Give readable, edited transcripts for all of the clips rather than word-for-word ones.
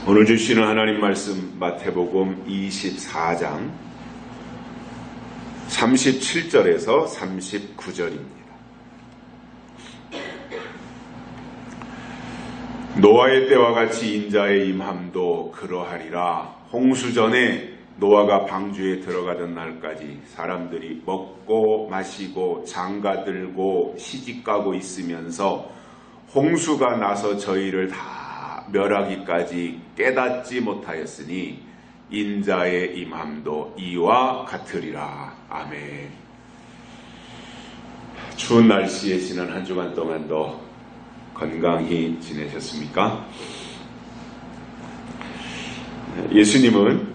오늘 주시는 하나님 말씀 마태복음 24장 37절에서 39절입니다. 노아의 때와 같이 인자의 임함도 그러하리라. 홍수 전에 노아가 방주에 들어가던 날까지 사람들이 먹고 마시고 장가들고 시집가고 있으면서 홍수가 나서 저희를 다 멸하기까지 깨닫지 못하였으니 인자의 임함도 이와 같으리라. 아멘. 추운 날씨에 지난 한 주간 동안도 건강히 지내셨습니까? 예수님은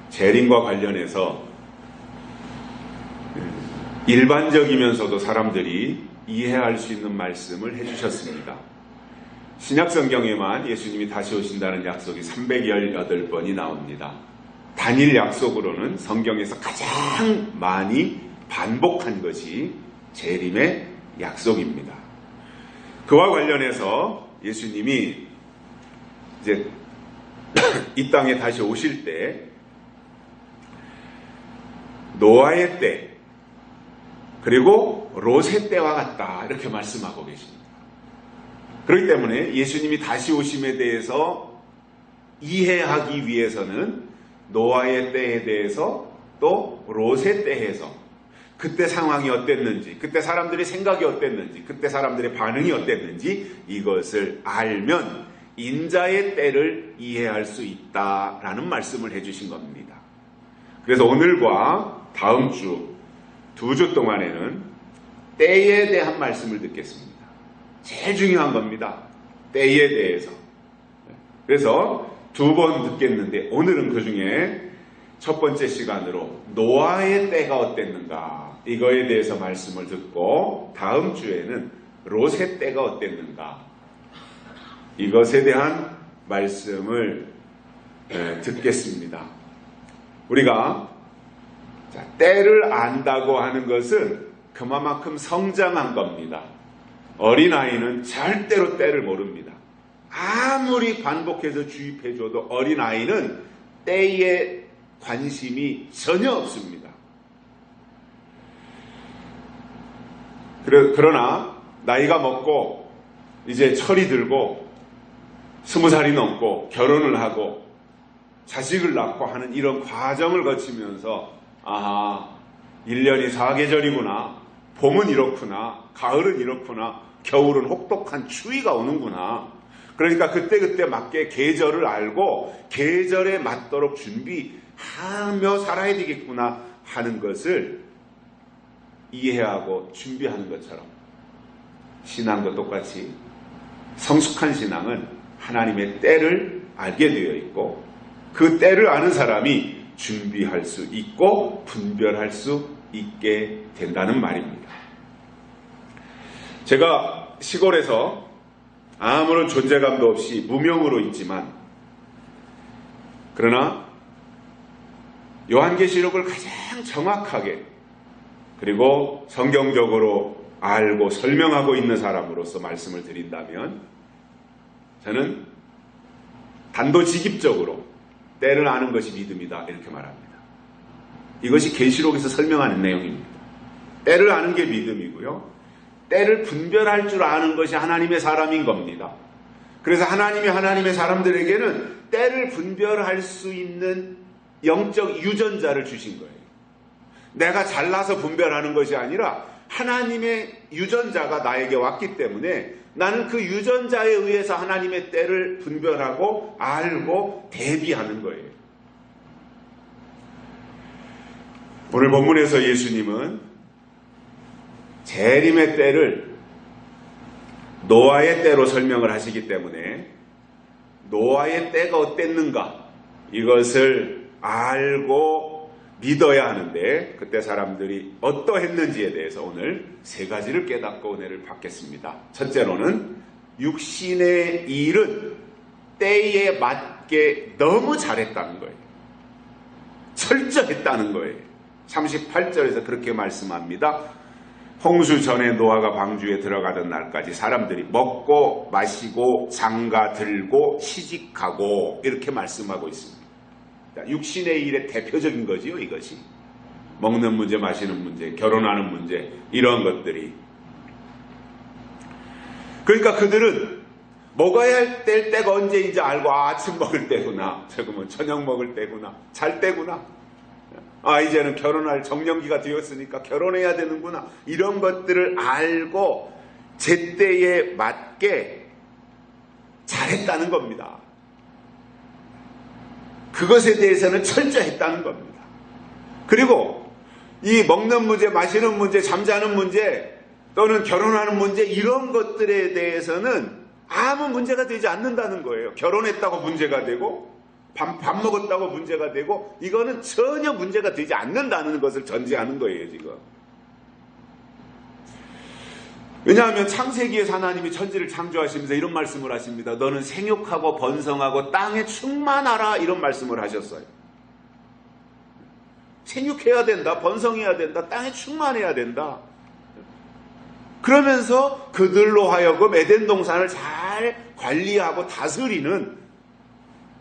재림과 관련해서 일반적이면서도 사람들이 이해할 수 있는 말씀을 해주셨습니다. 신약성경에만 예수님이 다시 오신다는 약속이 318번이 나옵니다. 단일 약속으로는 성경에서 가장 많이 반복한 것이 재림의 약속입니다. 그와 관련해서 예수님이 이제 이 땅에 다시 오실 때 노아의 때 그리고 롯의 때와 같다 이렇게 말씀하고 계십니다. 그렇기 때문에 예수님이 다시 오심에 대해서 이해하기 위해서는 노아의 때에 대해서 또 롯의 때에서 그때 상황이 어땠는지, 그때 사람들의 생각이 어땠는지, 그때 사람들의 반응이 어땠는지 이것을 알면 인자의 때를 이해할 수 있다라는 말씀을 해주신 겁니다. 그래서 오늘과 다음 주, 2주 동안에는 때에 대한 말씀을 듣겠습니다. 제일 중요한 겁니다. 때에 대해서. 그래서 2번 듣겠는데 오늘은 그 중에 첫 번째 시간으로 노아의 때가 어땠는가 이거에 대해서 말씀을 듣고 다음 주에는 롯의 때가 어땠는가 이것에 대한 말씀을 듣겠습니다. 우리가 때를 안다고 하는 것은 그만큼 성장한 겁니다. 어린아이는 절대로 때를 모릅니다. 아무리 반복해서 주입해줘도 어린아이는 때에 관심이 전혀 없습니다. 그러나 나이가 먹고 이제 철이 들고 20살이 넘고 결혼을 하고 자식을 낳고 하는 이런 과정을 거치면서 아하, 1년이 4계절이구나, 봄은 이렇구나, 가을은 이렇구나, 겨울은 혹독한 추위가 오는구나. 그러니까 그때그때 맞게 계절을 알고 계절에 맞도록 준비하며 살아야 되겠구나 하는 것을 이해하고 준비하는 것처럼 신앙도 똑같이 성숙한 신앙은 하나님의 때를 알게 되어 있고 그 때를 아는 사람이 준비할 수 있고 분별할 수 있게 된다는 말입니다. 제가 시골에서 아무런 존재감도 없이 무명으로 있지만 그러나 요한계시록을 가장 정확하게 그리고 성경적으로 알고 설명하고 있는 사람으로서 말씀을 드린다면 저는 단도직입적으로 때를 아는 것이 믿음이다 이렇게 말합니다. 이것이 계시록에서 설명하는 내용입니다. 때를 아는 게 믿음이고요. 때를 분별할 줄 아는 것이 하나님의 사람인 겁니다. 그래서 하나님이 하나님의 사람들에게는 때를 분별할 수 있는 영적 유전자를 주신 거예요. 내가 잘나서 분별하는 것이 아니라 하나님의 유전자가 나에게 왔기 때문에 나는 그 유전자에 의해서 하나님의 때를 분별하고 알고 대비하는 거예요. 오늘 본문에서 예수님은 재림의 때를 노아의 때로 설명을 하시기 때문에 노아의 때가 어땠는가 이것을 알고 믿어야 하는데 그때 사람들이 어떠했는지에 대해서 오늘 3가지를 깨닫고 은혜를 받겠습니다. 첫째로는 육신의 일은 때에 맞게 너무 잘했다는 거예요. 철저했다는 거예요. 38절에서 그렇게 말씀합니다. 홍수 전에 노아가 방주에 들어가던 날까지 사람들이 먹고 마시고 장가 들고 시집가고 이렇게 말씀하고 있습니다. 육신의 일의 대표적인 거지요, 이것이. 먹는 문제, 마시는 문제, 결혼하는 문제, 이런 것들이. 그러니까 그들은 먹어야 될 때가 언제인지 알고, 아침 먹을 때구나, 저거면 저녁 먹을 때구나, 잘 때구나, 이제는 결혼할 정년기가 되었으니까 결혼해야 되는구나, 이런 것들을 알고 제때에 맞게 잘했다는 겁니다. 그것에 대해서는 철저했다는 겁니다. 그리고 이 먹는 문제, 마시는 문제, 잠자는 문제, 또는 결혼하는 문제, 이런 것들에 대해서는 아무 문제가 되지 않는다는 거예요. 결혼했다고 문제가 되고 밥 먹었다고 문제가 되고, 이거는 전혀 문제가 되지 않는다는 것을 전제하는 거예요, 지금. 왜냐하면 창세기에서 하나님이 천지를 창조하시면서 이런 말씀을 하십니다. 너는 생육하고 번성하고 땅에 충만하라, 이런 말씀을 하셨어요. 생육해야 된다, 번성해야 된다, 땅에 충만해야 된다. 그러면서 그들로 하여금 에덴 동산을 잘 관리하고 다스리는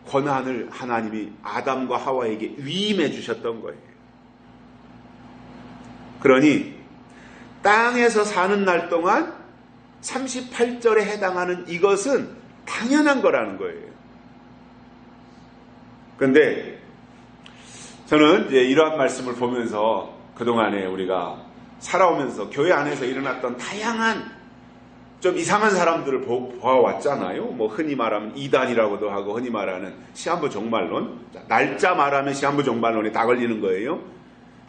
권한을 하나님이 아담과 하와에게 위임해 주셨던 거예요. 그러니 땅에서 사는 날 동안 38절에 해당하는 이것은 당연한 거라는 거예요. 그런데 저는 이제 이러한 말씀을 보면서 그동안에 우리가 살아오면서 교회 안에서 일어났던 다양한 좀 이상한 사람들을 보아왔잖아요. 뭐 흔히 말하면 이단이라고도 하고, 흔히 말하는 시한부 종말론. 날짜 말하면 시한부 종말론에 다 걸리는 거예요.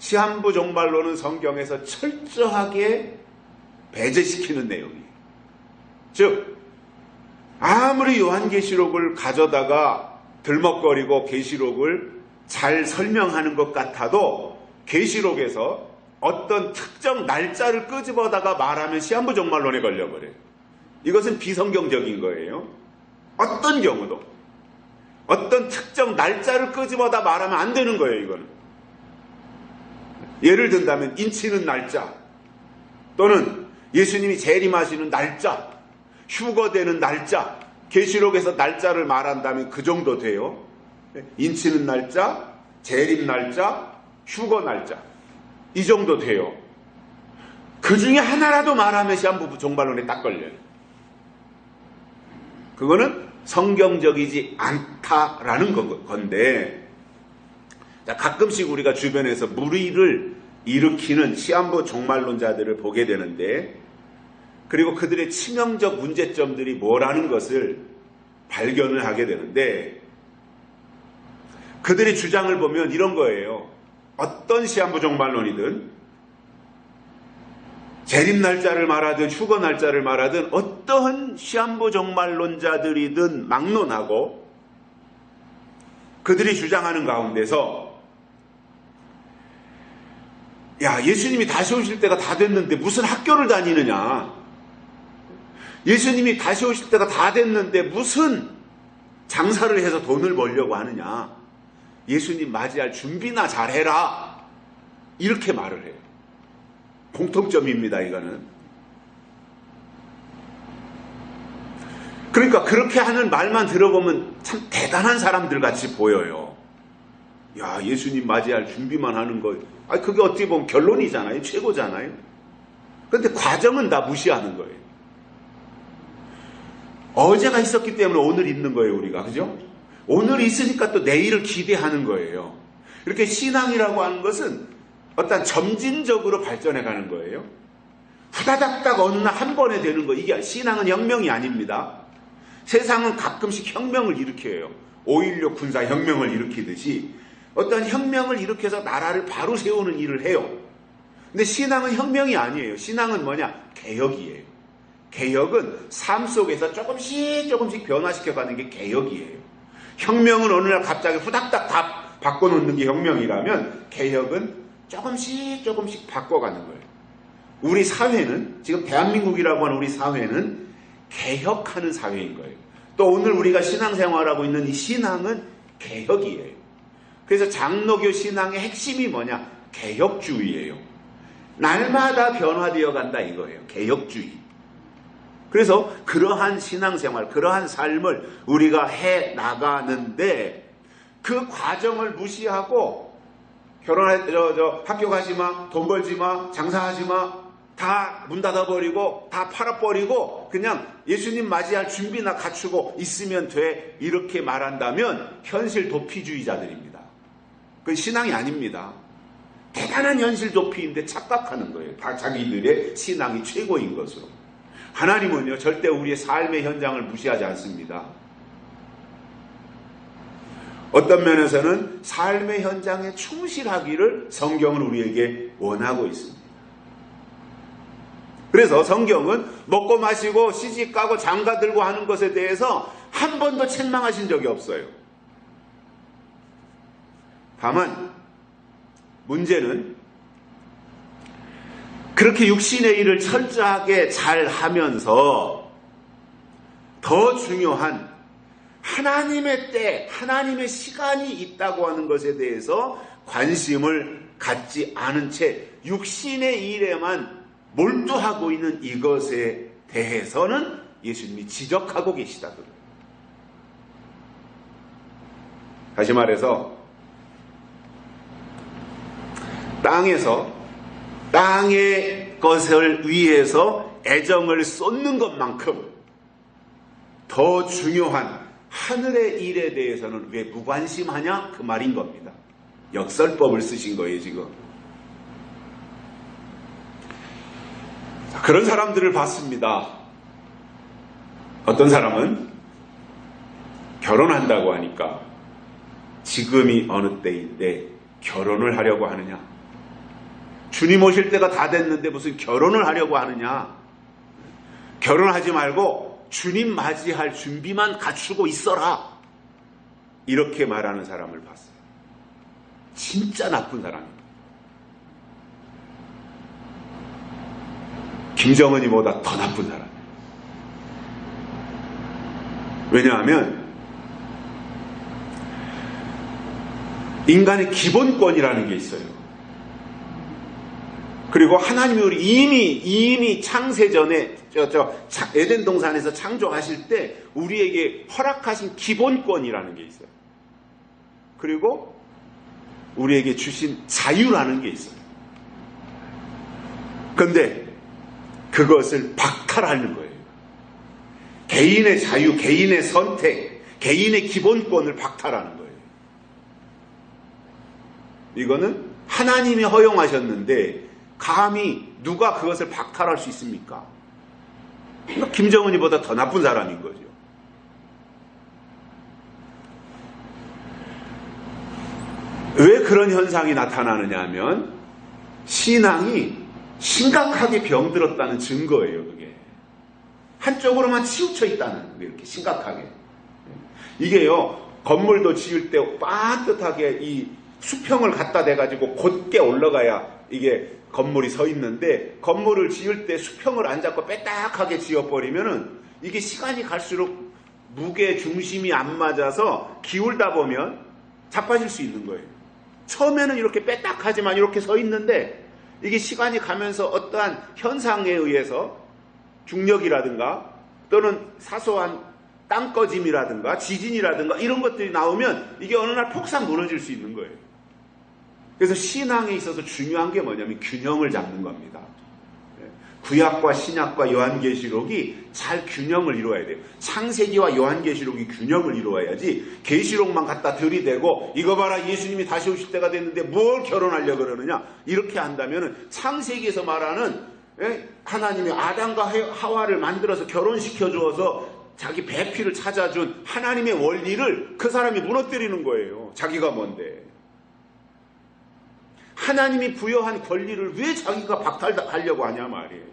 시한부 종말론은 성경에서 철저하게 배제시키는 내용이에요. 즉 아무리 요한계시록을 가져다가 들먹거리고 계시록을 잘 설명하는 것 같아도 계시록에서 어떤 특정 날짜를 끄집어다가 말하면 시한부 종말론에 걸려버려요. 이것은 비성경적인 거예요. 어떤 경우도 어떤 특정 날짜를 끄집어다 말하면 안 되는 거예요, 이거는. 예를 든다면 인치는 날짜, 또는 예수님이 재림하시는 날짜, 휴거되는 날짜, 계시록에서 날짜를 말한다면 그 정도 돼요. 인치는 날짜, 재림 날짜, 휴거 날짜, 이 정도 돼요. 그 중에 하나라도 말하면 시한부 종말론에 딱 걸려요. 그거는 성경적이지 않다라는 건데, 가끔씩 우리가 주변에서 무리를 일으키는 시한부 종말론자들을 보게 되는데, 그리고 그들의 치명적 문제점들이 뭐라는 것을 발견을 하게 되는데, 그들의 주장을 보면 이런 거예요. 어떤 시한부 종말론이든, 재림 날짜를 말하든 휴거 날짜를 말하든 어떠한 시한부 종말론자들이든 막론하고 그들이 주장하는 가운데서, 야, 예수님이 다시 오실 때가 다 됐는데 무슨 학교를 다니느냐, 예수님이 다시 오실 때가 다 됐는데 무슨 장사를 해서 돈을 벌려고 하느냐, 예수님 맞이할 준비나 잘해라, 이렇게 말을 해요. 공통점입니다, 이거는. 그러니까 그렇게 하는 말만 들어보면 참 대단한 사람들 같이 보여요. 야, 예수님 맞이할 준비만 하는 거, 그게 어떻게 보면 결론이잖아요, 최고잖아요. 그런데 과정은 다 무시하는 거예요. 어제가 있었기 때문에 오늘 있는 거예요, 우리가. 그죠? 오늘 있으니까 또 내일을 기대하는 거예요. 이렇게 신앙이라고 하는 것은 어떤 점진적으로 발전해 가는 거예요. 후다닥닥 어느 날 한 번에 되는 거, 이게 신앙은 혁명이 아닙니다. 세상은 가끔씩 혁명을 일으켜요. 5.16 군사혁명을 일으키듯이 어떤 혁명을 일으켜서 나라를 바로 세우는 일을 해요. 근데 신앙은 혁명이 아니에요. 신앙은 뭐냐? 개혁이에요. 개혁은 삶 속에서 조금씩 변화시켜가는 게 개혁이에요. 혁명은 어느 날 갑자기 후닥닥 다 바꿔놓는 게 혁명이라면, 개혁은 조금씩 바꿔가는 거예요. 우리 사회는, 지금 대한민국이라고 하는 우리 사회는 개혁하는 사회인 거예요. 또 오늘 우리가 신앙생활하고 있는 이 신앙은 개혁이에요. 그래서 장로교 신앙의 핵심이 뭐냐? 개혁주의예요. 날마다 변화되어 간다 이거예요. 개혁주의. 그래서 그러한 신앙생활, 그러한 삶을 우리가 해 나가는데 그 과정을 무시하고 학교 가지 마, 돈 벌지 마, 장사하지 마, 다 문 닫아버리고 다 팔아버리고 그냥 예수님 맞이할 준비나 갖추고 있으면 돼 이렇게 말한다면 현실 도피주의자들입니다. 그건 신앙이 아닙니다. 대단한 현실 도피인데 착각하는 거예요. 다 자기들의 신앙이 최고인 것으로. 하나님은요 절대 우리의 삶의 현장을 무시하지 않습니다. 어떤 면에서는 삶의 현장에 충실하기를 성경은 우리에게 원하고 있습니다. 그래서 성경은 먹고 마시고 시집가고 장가들고 하는 것에 대해서 한 번도 책망하신 적이 없어요. 다만 문제는 그렇게 육신의 일을 철저하게 잘 하면서 더 중요한 하나님의 때, 하나님의 시간이 있다고 하는 것에 대해서 관심을 갖지 않은 채 육신의 일에만 몰두하고 있는 이것에 대해서는 예수님이 지적하고 계시다. 다시 말해서 땅에서 땅의 것을 위해서 애정을 쏟는 것만큼 더 중요한 하늘의 일에 대해서는 왜 무관심하냐? 그 말인 겁니다. 역설법을 쓰신 거예요, 지금. 그런 사람들을 봤습니다. 어떤 사람은 결혼한다고 하니까 지금이 어느 때인데 결혼을 하려고 하느냐? 주님 오실 때가 다 됐는데 무슨 결혼을 하려고 하느냐? 결혼하지 말고 주님 맞이할 준비만 갖추고 있어라. 이렇게 말하는 사람을 봤어요. 진짜 나쁜 사람입니다. 김정은이보다 더 나쁜 사람. 왜냐하면 인간의 기본권이라는 게 있어요. 그리고 하나님이 우리 이미 창세전에 에덴 동산에서 창조하실 때 우리에게 허락하신 기본권이라는 게 있어요. 그리고 우리에게 주신 자유라는 게 있어요. 그런데 그것을 박탈하는 거예요. 개인의 자유, 개인의 선택, 개인의 기본권을 박탈하는 거예요. 이거는 하나님이 허용하셨는데 감히 누가 그것을 박탈할 수 있습니까? 김정은이보다 더 나쁜 사람인 거죠. 왜 그런 현상이 나타나느냐 하면 신앙이 심각하게 병들었다는 증거예요. 그게 한쪽으로만 치우쳐 있다는 게 이렇게 심각하게. 이게요 건물도 지을 때 빤듯하게 이 수평을 갖다 대가지고 곧게 올라가야 이게 건물이 서 있는데 건물을 지을 때 수평을 안 잡고 빼딱하게 지어버리면은 이게 시간이 갈수록 무게 중심이 안 맞아서 기울다 보면 자빠질 수 있는 거예요. 처음에는 이렇게 빼딱하지만 이렇게 서 있는데 이게 시간이 가면서 어떠한 현상에 의해서 중력이라든가 또는 사소한 땅꺼짐이라든가 지진이라든가 이런 것들이 나오면 이게 어느 날 폭삭 무너질 수 있는 거예요. 그래서 신앙에 있어서 중요한 게 뭐냐면 균형을 잡는 겁니다. 구약과 신약과 요한계시록이 잘 균형을 이루어야 돼요. 창세기와 요한계시록이 균형을 이루어야지 계시록만 갖다 들이대고 이거 봐라 예수님이 다시 오실 때가 됐는데 뭘 결혼하려고 그러느냐 이렇게 한다면 창세기에서 말하는 하나님이 아담과 하와를 만들어서 결혼시켜 주어서 자기 배필을 찾아준 하나님의 원리를 그 사람이 무너뜨리는 거예요. 자기가 뭔데. 하나님이 부여한 권리를 왜 자기가 박탈하려고 하냐 말이에요.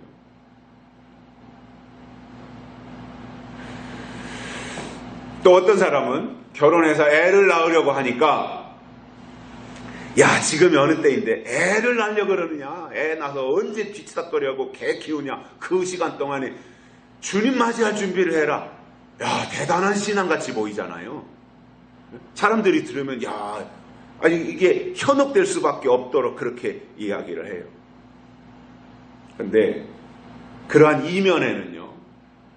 또 어떤 사람은 결혼해서 애를 낳으려고 하니까 야 지금이 어느 때인데 애를 낳으려고 그러느냐 애 낳아서 언제 뒤치다거리하고 개 키우냐 그 시간 동안에 주님 맞이할 준비를 해라. 야 대단한 신앙같이 보이잖아요. 사람들이 들으면 야 아니 이게 현혹될 수밖에 없도록 그렇게 이야기를 해요. 근데 그러한 이면에는요,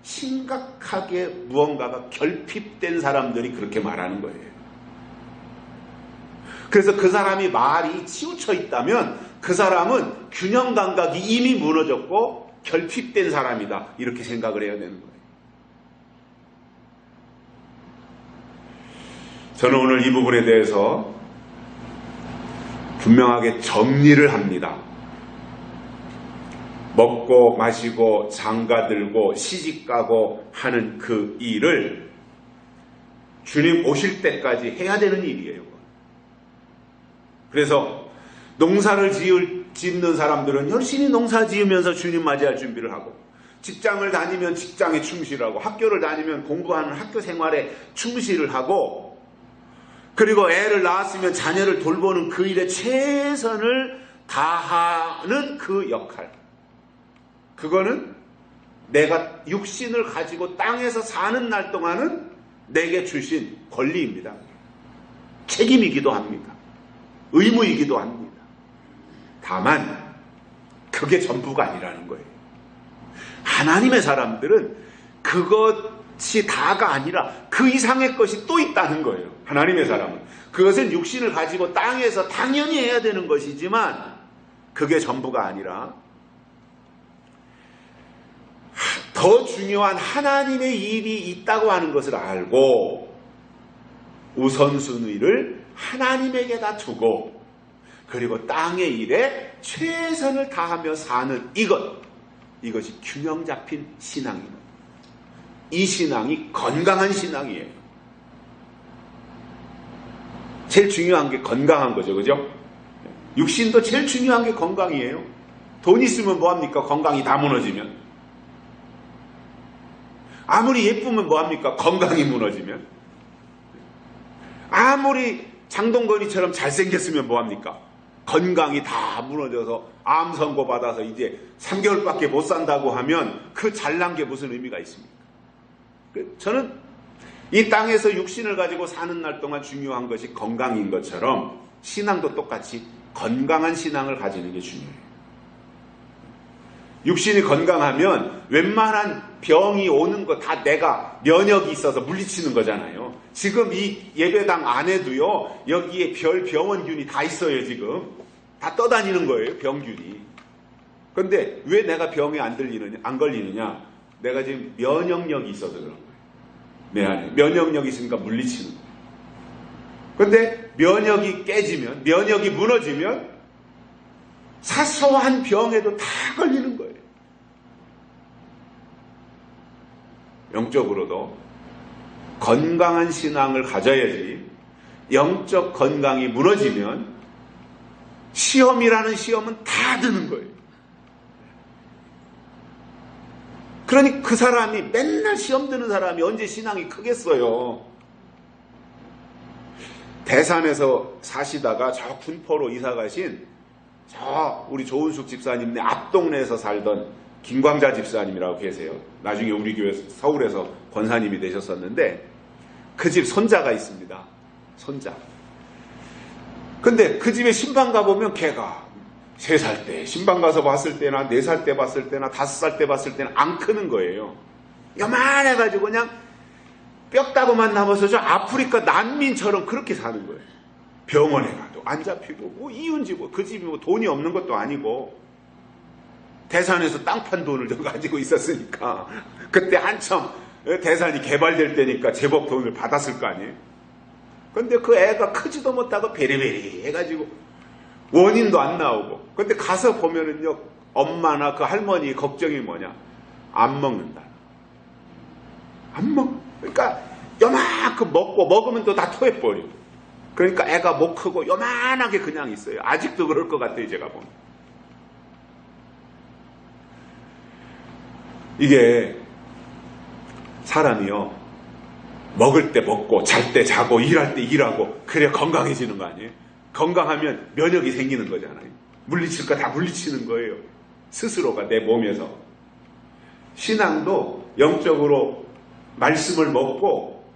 심각하게 무언가가 결핍된 사람들이 그렇게 말하는 거예요. 그래서 그 사람이 말이 치우쳐 있다면 그 사람은 균형 감각이 이미 무너졌고 결핍된 사람이다, 이렇게 생각을 해야 되는 거예요. 저는 오늘 이 부분에 대해서 분명하게 정리를 합니다. 먹고 마시고 장가들고 시집가고 하는 그 일을 주님 오실 때까지 해야 되는 일이에요. 그래서 농사를 짓는 사람들은 열심히 농사 지으면서 주님 맞이할 준비를 하고, 직장을 다니면 직장에 충실하고, 학교를 다니면 공부하는 학교 생활에 충실을 하고, 그리고 애를 낳았으면 자녀를 돌보는 그 일에 최선을 다하는 그 역할, 그거는 내가 육신을 가지고 땅에서 사는 날 동안은 내게 주신 권리입니다. 책임이기도 합니다. 의무이기도 합니다. 다만 그게 전부가 아니라는 거예요. 하나님의 사람들은 그것이 다가 아니라 그 이상의 것이 또 있다는 거예요. 하나님의 사람은 그것은 육신을 가지고 땅에서 당연히 해야 되는 것이지만 그게 전부가 아니라 더 중요한 하나님의 일이 있다고 하는 것을 알고 우선순위를 하나님에게다 두고, 그리고 땅의 일에 최선을 다하며 사는 이것이 균형 잡힌 신앙입니다. 이 신앙이 건강한 신앙이에요. 제일 중요한 게 건강한 거죠. 그죠? 육신도 제일 중요한 게 건강이에요. 돈 있으면 뭐합니까? 건강이 다 무너지면. 아무리 예쁘면 뭐합니까? 건강이 무너지면. 아무리 장동건이처럼 잘생겼으면 뭐합니까? 건강이 다 무너져서 암 선고 받아서 이제 3개월밖에 못 산다고 하면 그 잘난 게 무슨 의미가 있습니까? 저는 이 땅에서 육신을 가지고 사는 날 동안 중요한 것이 건강인 것처럼 신앙도 똑같이 건강한 신앙을 가지는 게 중요해요. 육신이 건강하면 웬만한 병이 오는 거 다 내가 면역이 있어서 물리치는 거잖아요. 지금 이 예배당 안에도요, 여기에 별 병원균이 다 있어요. 지금 다 떠다니는 거예요, 병균이. 그런데 왜 내가 병에 안 걸리느냐? 내가 지금 면역력이 있어서 그런 거예요. 내 안에 면역력이 있으니까 물리치는 거예요. 그런데 면역이 깨지면, 면역이 무너지면 사소한 병에도 다 걸리는 거예요. 영적으로도 건강한 신앙을 가져야지, 영적 건강이 무너지면 시험이라는 시험은 다 드는 거예요. 그러니 그 사람이 맨날 시험 드는 사람이 언제 신앙이 크겠어요. 대산에서 사시다가 저 군포로 이사 가신 저 우리 조은숙 집사님네 앞동네에서 살던 김광자 집사님이라고 계세요. 나중에 우리 교회 서울에서 권사님이 되셨었는데 그 집 손자가 있습니다. 손자. 근데 그 집에 신방 가보면 걔가 3살 때 신방 가서 봤을 때나 4살 때 봤을 때나 5살 때 봤을 때는 안 크는 거예요. 요만해가지고 그냥 뼈다구만 남아서 저 아프리카 난민처럼 그렇게 사는 거예요. 병원에 가도 안 잡히고 뭐 이웃집 그 집이 뭐 돈이 없는 것도 아니고 대산에서 땅 판 돈을 좀 가지고 있었으니까 그때 한참 대산이 개발될 때니까 제법 돈을 받았을 거 아니에요. 근데 그 애가 크지도 못하고 베리베리 해가지고 원인도 안 나오고, 근데 가서 보면은요, 엄마나 그 할머니 걱정이 뭐냐? 안 먹는다. 안 먹. 그러니까 요만큼 먹고 먹으면 또 다 토해버리고. 그러니까 애가 못 크고 요만하게 그냥 있어요. 아직도 그럴 것 같아요, 제가 보면. 이게 사람이요, 먹을 때 먹고 잘 때 자고 일할 때 일하고 그래야 건강해지는 거 아니에요? 건강하면 면역이 생기는 거잖아요. 물리칠 거 다 물리치는 거예요. 스스로가 내 몸에서. 신앙도 영적으로 말씀을 먹고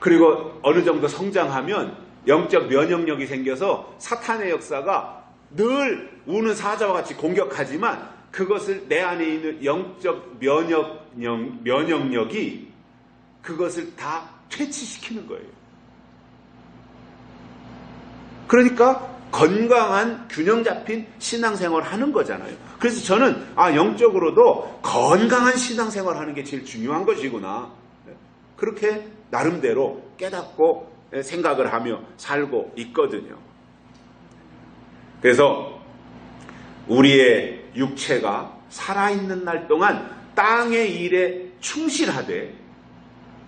그리고 어느 정도 성장하면 영적 면역력이 생겨서 사탄의 역사가 늘 우는 사자와 같이 공격하지만 그것을 내 안에 있는 영적 면역력이 그것을 다 퇴치시키는 거예요. 그러니까 건강한 균형 잡힌 신앙생활을 하는 거잖아요. 그래서 저는 영적으로도 건강한 신앙생활을 하는 게 제일 중요한 것이구나. 그렇게 나름대로 깨닫고 생각을 하며 살고 있거든요. 그래서 우리의 육체가 살아있는 날 동안 땅의 일에 충실하되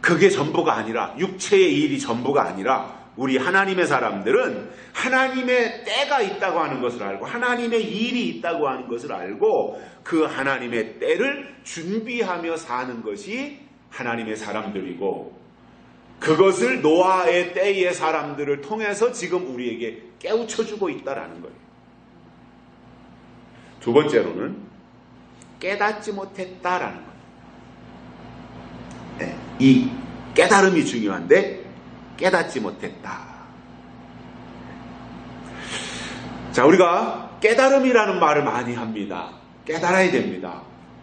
그게 전부가 아니라 육체의 일이 전부가 아니라 우리 하나님의 사람들은 하나님의 때가 있다고 하는 것을 알고 하나님의 일이 있다고 하는 것을 알고 그 하나님의 때를 준비하며 사는 것이 하나님의 사람들이고 그것을 노아의 때의 사람들을 통해서 지금 우리에게 깨우쳐주고 있다라는 거예요. 두 번째로는 깨닫지 못했다라는 거예요. 네, 이 깨달음이 중요한데 깨닫지 못했다. 자, 우리가 깨달음이라는 말을 많이 합니다. 깨달아야 됩니다.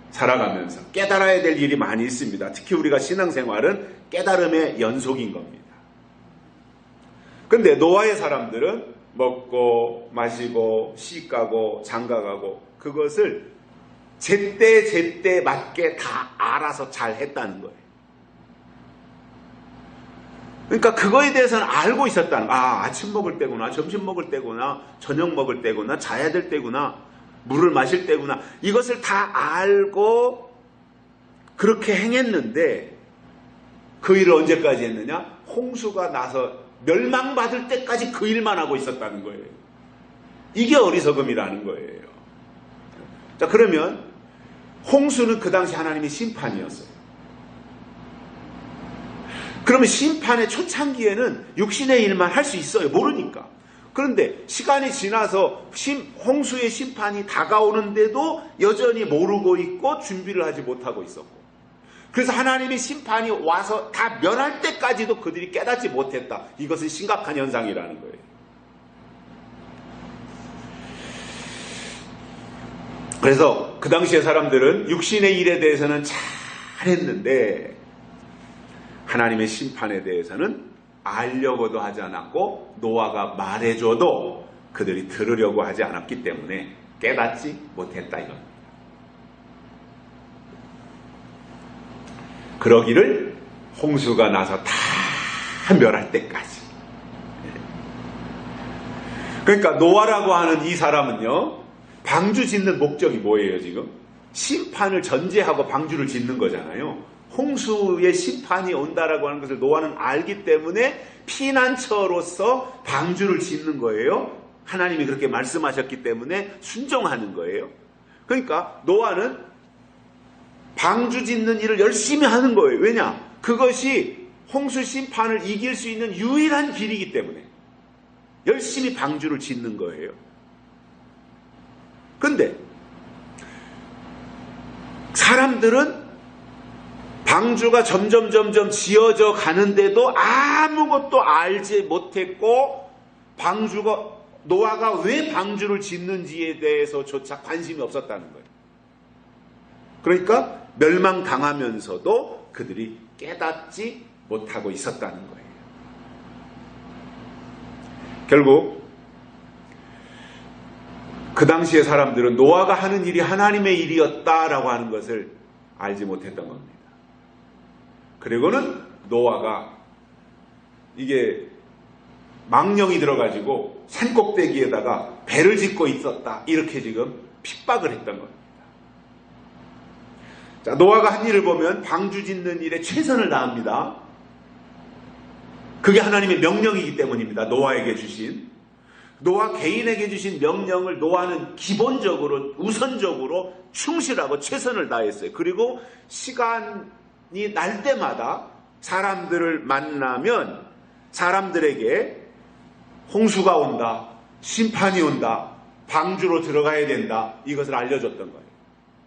살아가면서 깨달아야 될 일이 많이 있습니다. 특히 우리가 신앙생활은 깨달음의 연속인 겁니다. 그런데 노아의 사람들은 먹고 마시고 시가고 장가가고 그것을 제때 맞게 다 알아서 잘 했다는 거예요. 그러니까 그거에 대해서는 알고 있었다는 거예요. 아침 먹을 때구나, 점심 먹을 때구나, 저녁 먹을 때구나, 자야 될 때구나, 물을 마실 때구나. 이것을 다 알고 그렇게 행했는데 그 일을 언제까지 했느냐? 홍수가 나서 멸망받을 때까지 그 일만 하고 있었다는 거예요. 이게 어리석음이라는 거예요. 자, 그러면 홍수는 그 당시 하나님의 심판이었어요. 그러면 심판의 초창기에는 육신의 일만 할 수 있어요. 모르니까. 그런데 시간이 지나서 홍수의 심판이 다가오는데도 여전히 모르고 있고 준비를 하지 못하고 있었고 그래서 하나님의 심판이 와서 다 멸할 때까지도 그들이 깨닫지 못했다. 이것은 심각한 현상이라는 거예요. 그래서 그 당시의 사람들은 육신의 일에 대해서는 잘했는데 하나님의 심판에 대해서는 알려고도 하지 않았고 노아가 말해줘도 그들이 들으려고 하지 않았기 때문에 깨닫지 못했다 이겁니다. 그러기를 홍수가 나서 다 멸할 때까지. 그러니까 노아라고 하는 이 사람은요, 방주 짓는 목적이 뭐예요 지금? 심판을 전제하고 방주를 짓는 거잖아요. 홍수의 심판이 온다라고 하는 것을 노아는 알기 때문에 피난처로서 방주를 짓는 거예요. 하나님이 그렇게 말씀하셨기 때문에 순종하는 거예요. 그러니까 노아는 방주 짓는 일을 열심히 하는 거예요. 왜냐? 그것이 홍수 심판을 이길 수 있는 유일한 길이기 때문에 열심히 방주를 짓는 거예요. 근데 사람들은 방주가 점점 지어져 가는데도 아무것도 알지 못했고 노아가 왜 방주를 짓는지에 대해서조차 관심이 없었다는 거예요. 그러니까 멸망당하면서도 그들이 깨닫지 못하고 있었다는 거예요. 결국 그 당시의 사람들은 노아가 하는 일이 하나님의 일이었다라고 하는 것을 알지 못했던 겁니다. 그리고는 노아가 이게 망령이 들어가지고 산꼭대기에다가 배를 짓고 있었다 이렇게 지금 핍박을 했던 겁니다. 자, 노아가 한 일을 보면 방주 짓는 일에 최선을 다합니다. 그게 하나님의 명령이기 때문입니다. 노아에게 주신 노아 개인에게 주신 명령을 노아는 기본적으로 우선적으로 충실하고 최선을 다했어요. 그리고 시간이 날 때마다 사람들을 만나면 사람들에게 홍수가 온다, 심판이 온다, 방주로 들어가야 된다 이것을 알려줬던 거예요.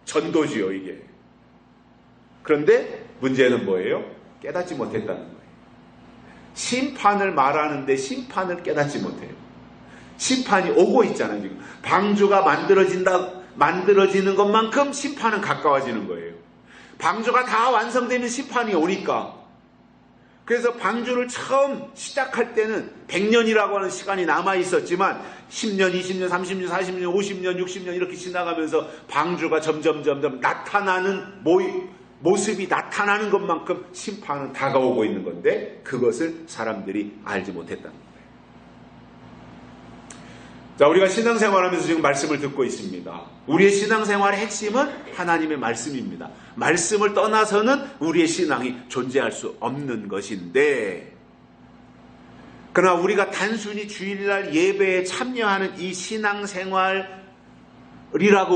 전도지요 이게. 그런데 문제는 뭐예요? 깨닫지 못했다는 거예요. 심판을 말하는데 심판을 깨닫지 못해요. 심판이 오고 있잖아요. 지금 방주가 만들어진다 만들어지는 것만큼 심판은 가까워지는 거예요. 방주가 다 완성되면 심판이 오니까. 그래서 방주를 처음 시작할 때는 100년이라고 하는 시간이 남아 있었지만 10년, 20년, 30년, 40년, 50년, 60년 이렇게 지나가면서 방주가 점점 나타나는 모습이 나타나는 것만큼 심판은 다가오고 있는 건데 그것을 사람들이 알지 못했다는 거예요. 자, 우리가 신앙생활하면서 지금 말씀을 듣고 있습니다. 우리의 신앙생활의 핵심은 하나님의 말씀입니다. 말씀을 떠나서는 우리의 신앙이 존재할 수 없는 것인데, 그러나 우리가 단순히 주일날 예배에 참여하는 이 신앙생활이라고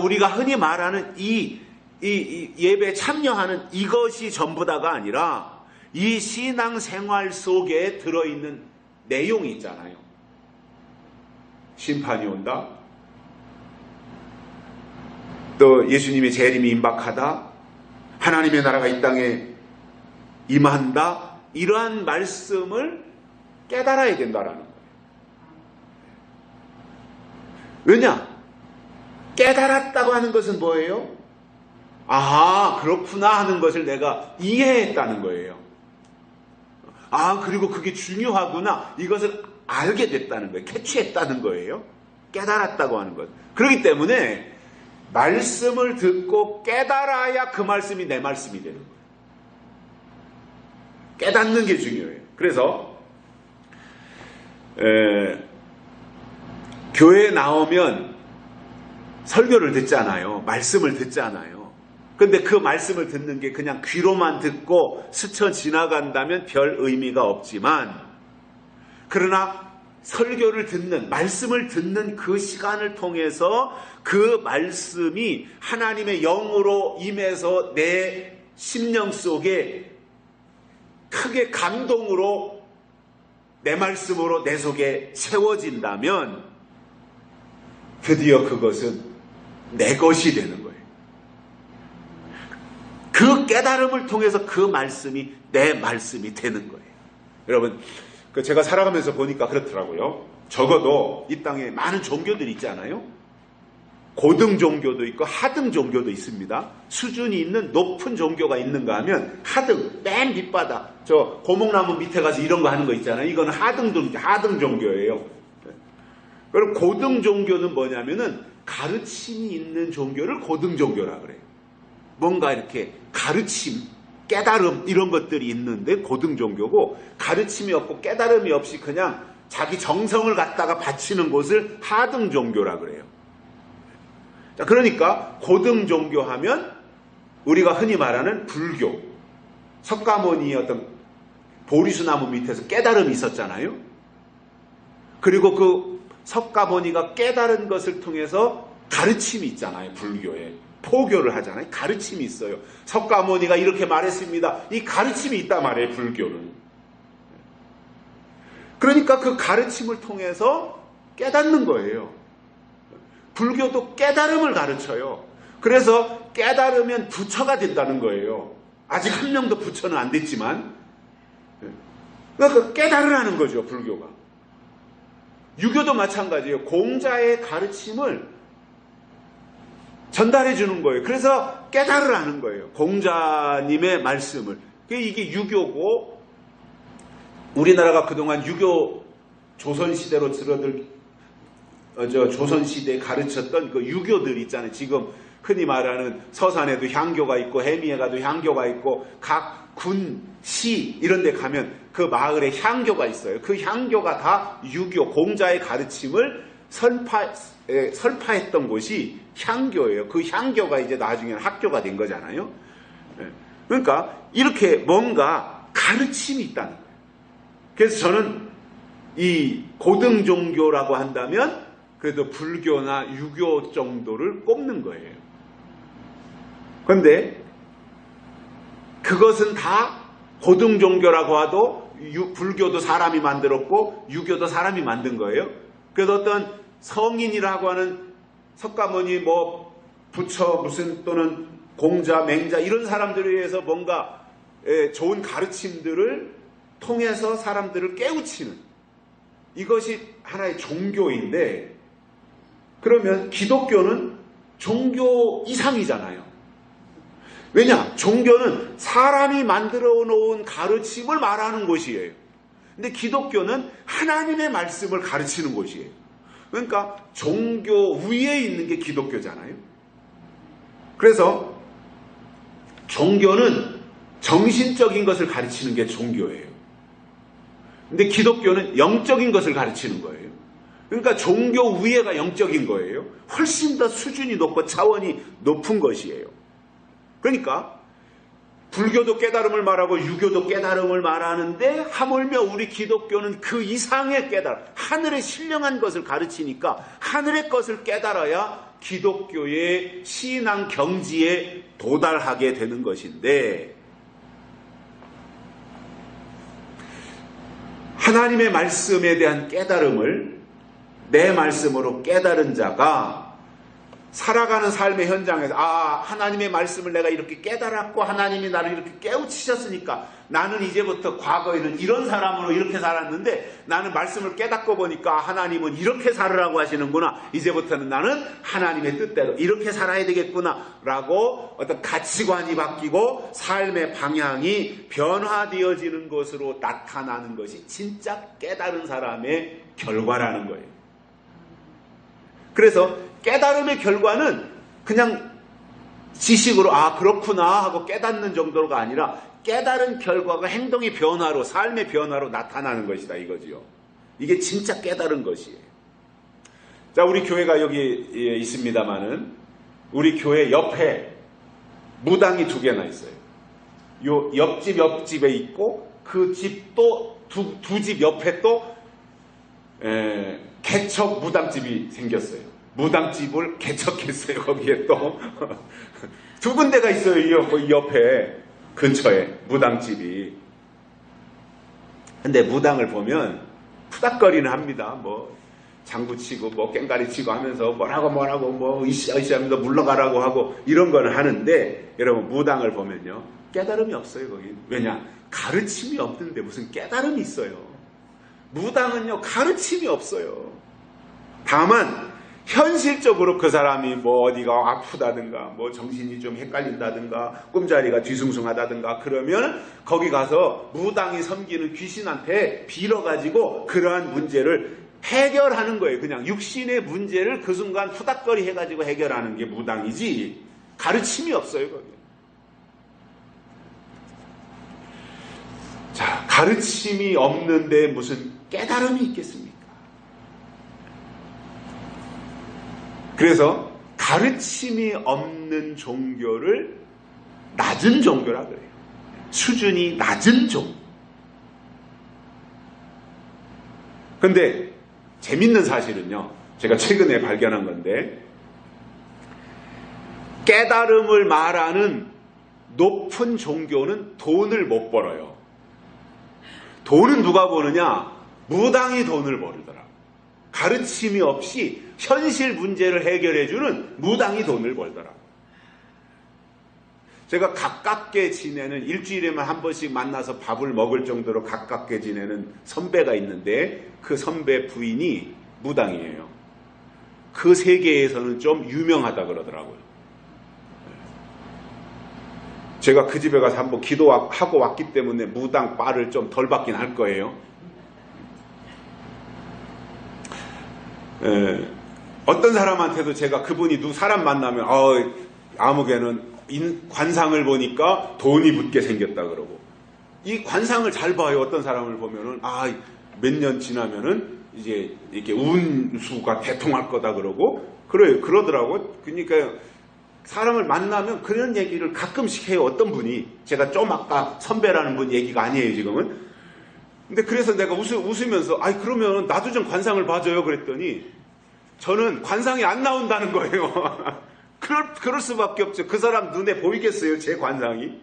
우리가 흔히 말하는 이 예배에 참여하는 이것이 전부다가 아니라 이 신앙생활 속에 들어있는 내용이 있잖아요. 심판이 온다. 또 예수님의 재림이 임박하다. 하나님의 나라가 이 땅에 임한다. 이러한 말씀을 깨달아야 된다라는 거예요. 왜냐? 깨달았다고 하는 것은 뭐예요? 아, 그렇구나 하는 것을 내가 이해했다는 거예요. 아, 그리고 그게 중요하구나. 이것을 알게 됐다는 거예요. 캐치했다는 거예요. 깨달았다고 하는 것. 그렇기 때문에 말씀을 듣고 깨달아야 그 말씀이 내 말씀이 되는 거예요. 깨닫는 게 중요해요. 그래서 교회에 나오면 설교를 듣잖아요. 말씀을 듣잖아요. 근데 그 말씀을 듣는 게 그냥 귀로만 듣고 스쳐 지나간다면 별 의미가 없지만, 그러나 설교를 듣는, 말씀을 듣는 그 시간을 통해서 그 말씀이 하나님의 영으로 임해서 내 심령 속에 크게 감동으로 내 말씀으로 내 속에 채워진다면 드디어 그것은 내 것이 되는 거예요. 그 깨달음을 통해서 그 말씀이 내 말씀이 되는 거예요. 여러분, 제가 살아가면서 보니까 그렇더라고요. 적어도 이 땅에 많은 종교들이 있잖아요. 고등 종교도 있고 하등 종교도 있습니다. 수준이 있는 높은 종교가 있는가 하면 하등, 맨 밑바닥, 저 고목나무 밑에 가서 이런 거 하는 거 있잖아요. 이건 하등 종교예요. 그럼 고등 종교는 뭐냐면은 가르침이 있는 종교를 고등 종교라 그래요. 뭔가 이렇게 가르침, 깨달음 이런 것들이 있는데 고등 종교고, 가르침이 없고 깨달음이 없이 그냥 자기 정성을 갖다가 바치는 곳을 하등 종교라 그래요. 자, 그러니까 고등 종교 하면 우리가 흔히 말하는 불교, 석가모니의 어떤 보리수나무 밑에서 깨달음이 있었잖아요. 그리고 그 석가모니가 깨달은 것을 통해서 가르침이 있잖아요. 불교에 포교를 하잖아요. 가르침이 있어요. 석가모니가 이렇게 말했습니다. 이 가르침이 있단 말이에요. 불교는. 그러니까 그 가르침을 통해서 깨닫는 거예요. 불교도 깨달음을 가르쳐요. 그래서 깨달으면 부처가 된다는 거예요. 아직 한 명도 부처는 안 됐지만, 그러니까 깨달으라는 거죠. 불교가. 유교도 마찬가지예요. 공자의 가르침을 전달해 주는 거예요. 그래서 깨달으라는 거예요. 공자님의 말씀을. 이게 유교고, 우리나라가 그동안 유교 조선시대로 조선시대에 가르쳤던 그 유교들 있잖아요. 지금 흔히 말하는 서산에도 향교가 있고, 해미에 가도 향교가 있고, 각 군, 시 이런 데 가면 그 마을에 향교가 있어요. 그 향교가 다 유교, 공자의 가르침을 설파했던 곳이 향교예요. 그 향교가 이제 나중에는 학교가 된 거잖아요. 그러니까 이렇게 뭔가 가르침이 있다는 거예요. 그래서 저는 이 고등 종교라고 한다면 그래도 불교나 유교 정도를 꼽는 거예요. 그런데 그것은 다 고등 종교라고 해도 불교도 사람이 만들었고 유교도 사람이 만든 거예요. 그래서 어떤 성인이라고 하는 석가모니, 부처 무슨 또는 공자, 맹자 이런 사람들에 의해서 뭔가 좋은 가르침들을 통해서 사람들을 깨우치는, 이것이 하나의 종교인데, 그러면 기독교는 종교 이상이잖아요. 왜냐? 종교는 사람이 만들어 놓은 가르침을 말하는 곳이에요. 근데 기독교는 하나님의 말씀을 가르치는 곳이에요. 그러니까 종교 위에 있는 게 기독교잖아요. 그래서 종교는 정신적인 것을 가르치는 게 종교예요. 근데 기독교는 영적인 것을 가르치는 거예요. 그러니까 종교 위에가 영적인 거예요. 훨씬 더 수준이 높고 차원이 높은 것이에요. 그러니까 불교도 깨달음을 말하고 유교도 깨달음을 말하는데 하물며 우리 기독교는 그 이상의 깨달음, 하늘의 신령한 것을 가르치니까 하늘의 것을 깨달아야 기독교의 신앙 경지에 도달하게 되는 것인데, 하나님의 말씀에 대한 깨달음을 내 말씀으로 깨달은 자가 살아가는 삶의 현장에서 하나님의 말씀을 내가 이렇게 깨달았고 하나님이 나를 이렇게 깨우치셨으니까 나는 이제부터 과거에는 이런 사람으로 이렇게 살았는데 나는 말씀을 깨닫고 보니까 하나님은 이렇게 살으라고 하시는구나. 이제부터는 나는 하나님의 뜻대로 이렇게 살아야 되겠구나 라고 어떤 가치관이 바뀌고 삶의 방향이 변화되어지는 것으로 나타나는 것이 진짜 깨달은 사람의 결과라는 거예요. 그래서 깨달음의 결과는 그냥 지식으로 그렇구나 하고 깨닫는 정도가 아니라 깨달은 결과가 행동의 변화로, 삶의 변화로 나타나는 것이다 이거지요. 이게 진짜 깨달은 것이에요. 자, 우리 교회가 여기 있습니다마는 우리 교회 옆에 무당이 2개나 있어요. 요 옆집에 있고 그 집도 두 집 옆에 또 개척 무당집이 생겼어요. 무당집을 개척했어요. 거기에 또 2군데가 있어요. 이 옆에 근처에 무당집이. 근데 무당을 보면 푸닥거리는 합니다. 뭐 장구치고 뭐 깽가리치고 하면서 뭐라고 뭐 으쌰으쌰 하면서 물러가라고 하고 이런 거는 하는데, 여러분 무당을 보면요 깨달음이 없어요. 거기. 왜냐? 가르침이 없는데 무슨 깨달음이 있어요. 무당은요 가르침이 없어요. 다만 현실적으로 그 사람이 뭐 어디가 아프다든가 뭐 정신이 좀 헷갈린다든가 꿈자리가 뒤숭숭하다든가 그러면 거기 가서 무당이 섬기는 귀신한테 빌어가지고 그러한 문제를 해결하는 거예요. 그냥 육신의 문제를 그 순간 후닥거리 해가지고 해결하는 게 무당이지 가르침이 없어요. 거기. 자, 가르침이 없는데 무슨 깨달음이 있겠습니까? 그래서 가르침이 없는 종교를 낮은 종교라 그래요. 수준이 낮은 종교. 근데 재밌는 사실은요, 제가 최근에 발견한 건데, 깨달음을 말하는 높은 종교는 돈을 못 벌어요. 돈은 누가 버느냐? 무당이 돈을 벌더라. 가르침이 없이 현실 문제를 해결해주는 무당이 돈을 벌더라. 제가 가깝게 지내는, 일주일에만 한 번씩 만나서 밥을 먹을 정도로 가깝게 지내는 선배가 있는데 그 선배 부인이 무당이에요. 그 세계에서는 좀 유명하다 그러더라고요. 제가 그 집에 가서 한번 기도하고 왔기 때문에 무당 빠를 좀 덜 받긴 할 거예요. 어떤 사람한테도 제가 그분이 사람 만나면 아무개는 관상을 보니까 돈이 붙게 생겼다 그러고, 이 관상을 잘 봐요. 어떤 사람을 보면은 몇 년 지나면은 이제 이렇게 운수가 대통할 거다 그러고 그러더라고. 그러니까 사람을 만나면 그런 얘기를 가끔씩 해요. 어떤 분이, 제가 좀 아까 선배라는 분 얘기가 아니에요 지금은. 근데 그래서 내가 웃으면서 그러면 나도 좀 관상을 봐줘요 그랬더니 저는 관상이 안 나온다는 거예요. 그럴 수밖에 없죠. 그 사람 눈에 보이겠어요 제 관상이?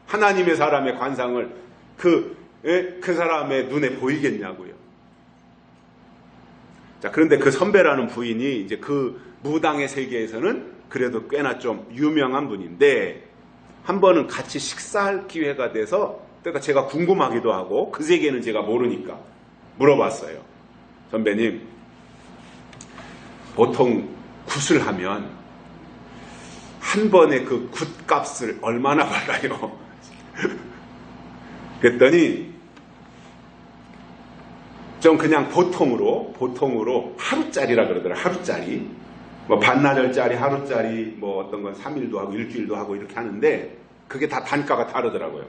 하나님의 사람의 관상을 그 사람의 눈에 보이겠냐고요. 자, 그런데 그 선배라는 부인이 이제 그 무당의 세계에서는 그래도 꽤나 좀 유명한 분인데, 한 번은 같이 식사할 기회가 돼서 그러니까 제가 궁금하기도 하고 그 세계는 제가 모르니까 물어봤어요. 선배님, 보통 굿을 하면 한 번에 그 굿값을 얼마나 받아요? 그랬더니 좀 그냥 보통으로 하루짜리라 그러더라. 하루짜리. 뭐 반나절짜리, 하루짜리, 뭐 어떤 건 3일도 하고 일주일도 하고 이렇게 하는데 그게 다 단가가 다르더라고요.